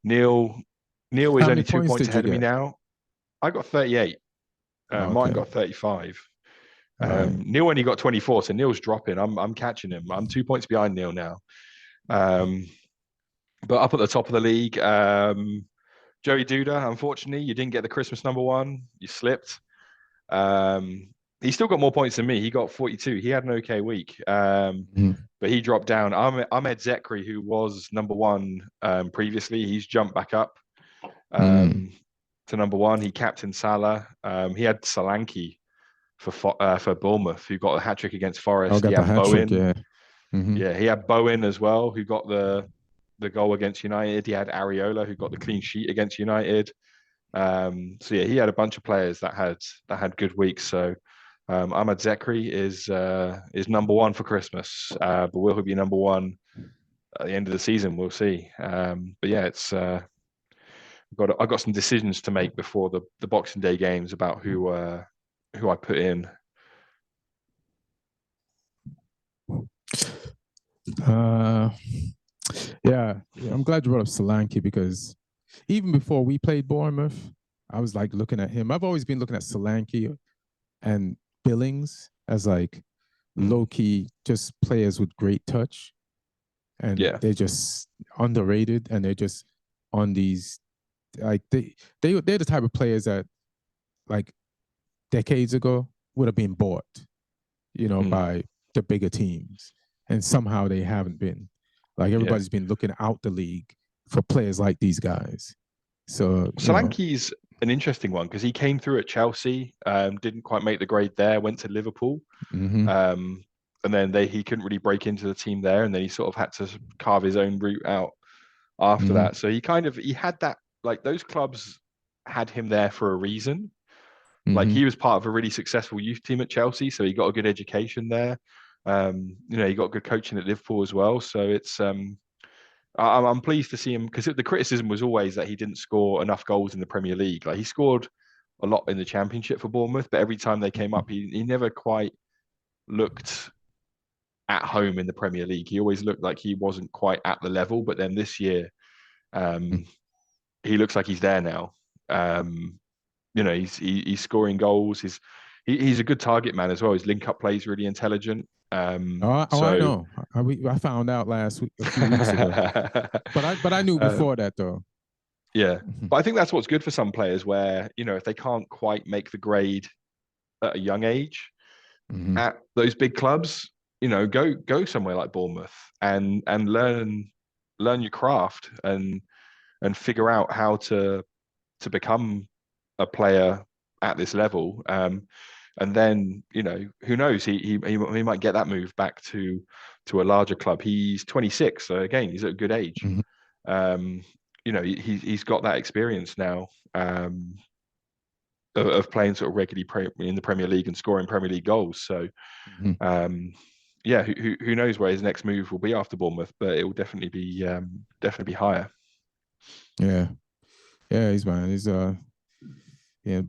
Neil is How many only 2 points points did you ahead of me get? now. I got 38. Martin Okay. got 35. All right. Neil only got 24, so Neil's dropping. I'm catching him. I'm 2 points behind Neil now. But up at the top of the league, Joey Duda, unfortunately, you didn't get the Christmas number 1. You slipped. He still got more points than me. He got 42. He had an okay week. But he dropped down. Ahmed Zekri, who was number 1 previously, he's jumped back up to number 1. He captained Salah. He had Solanke for Bournemouth, who got a hat trick against Forest. He had Bowen. Yeah. Yeah, he had Bowen as well, who got the goal against United. He had Areola, who got the clean sheet against United. So yeah, he had a bunch of players that had good weeks. So Ahmad Zekri is number 1 for Christmas. But will he be number 1 at the end of the season? We'll see. But yeah, it's I've got some decisions to make before the Boxing Day games about who I put in. Yeah, I'm glad you brought up Solanke, because even before we played Bournemouth, I was like looking at him. I've always been looking at Solanke and Billings as like low-key just players with great touch. And they're just underrated, and they're just on these, like they're the type of players that like decades ago would have been bought, by the bigger teams. And somehow they haven't been. Like everybody's been looking out the league for players like these guys. So Solanke's an interesting one because he came through at Chelsea, didn't quite make the grade there, went to Liverpool, and then he couldn't really break into the team there, and then he sort of had to carve his own route out after that. So he had that, like those clubs had him there for a reason. Like he was part of a really successful youth team at Chelsea, so he got a good education there. He got good coaching at Liverpool as well. So it's I'm pleased to see him, because the criticism was always that he didn't score enough goals in the Premier League. Like he scored a lot in the Championship for Bournemouth, but every time they came up, he never quite looked at home in the Premier League. He always looked like he wasn't quite at the level. But then this year, he looks like he's there now. He's scoring goals. He's a good target man as well. His link-up play is really intelligent. I know. I found out a few weeks ago. But I knew before that, though. Yeah. But I think that's what's good for some players, where, if they can't quite make the grade at a young age at those big clubs, go somewhere like Bournemouth and learn your craft and figure out how to become a player at this level. And then, who knows? He might get that move back to a larger club. He's 26, so again, he's at a good age. He's got that experience now of playing sort of regularly in the Premier League and scoring Premier League goals. So, who knows where his next move will be after Bournemouth? But it will definitely be higher. Yeah, he's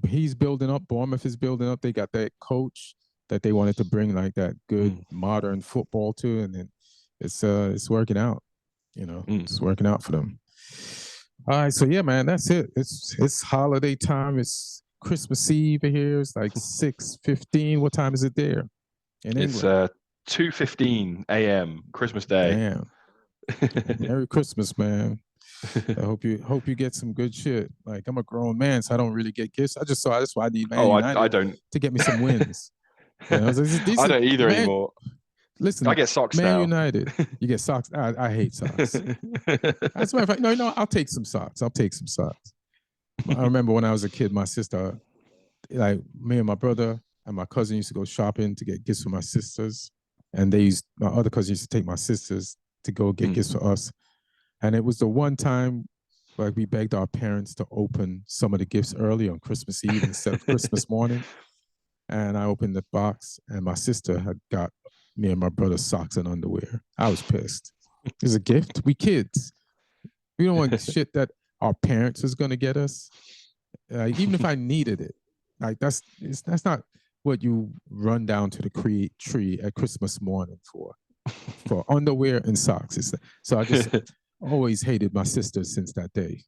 he's building up. Bournemouth is building up. They got that coach that they wanted to bring like that good modern football to, and then it's working out. It's working out for them. All right, so yeah, man, that's it. It's holiday time. It's Christmas Eve here. It's like 6:15. What time is it there in England? It's 2:15 a.m. Christmas Day. Damn. Merry Christmas, man. I hope you get some good shit. Like, I'm a grown man, so I don't really get gifts. That's why I need Man United I don't to get me some wins. I don't either anymore. Listen, I get socks Man now. United, you get socks. I hate socks. As a matter of fact, no, I'll take some socks. I remember when I was a kid, my sister, like me and my brother and my cousin used to go shopping to get gifts for my sisters, and my other cousin used to take my sisters to go get gifts for us. And it was the one time Like we begged our parents to open some of the gifts early on Christmas Eve instead of Christmas morning. And I opened the box, and my sister had got me and my brother socks and underwear. I was pissed. It's a gift. We kids. We don't want shit that our parents is gonna get us. Even if I needed it, like that's not what you run down to the tree at Christmas morning for underwear and socks. So I just always hated my sister since that day.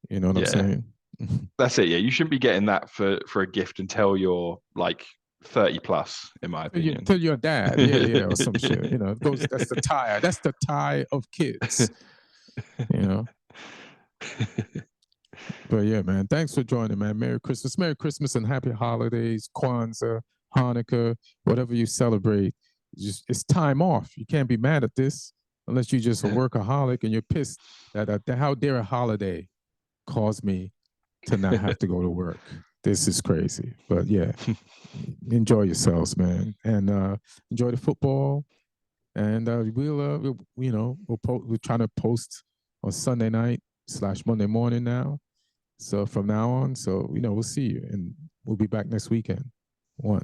You know what I'm saying? That's it. Yeah, you shouldn't be getting that for a gift until you're like 30 plus, in my opinion. Till your dad, yeah, or some shit. You know, it goes. That's the tie. That's the tie of kids. You know. But yeah, man, thanks for joining, man. Merry Christmas, and happy holidays, Kwanzaa, Hanukkah, whatever you celebrate. It's time off. You can't be mad at this unless you're just a workaholic and you're pissed that how dare a holiday cause me to not have to go to work. This is crazy. But yeah, enjoy yourselves, man, and enjoy the football. And we're trying to post on Sunday night / Monday morning now. So from now on, we'll see you, and we'll be back next weekend. One.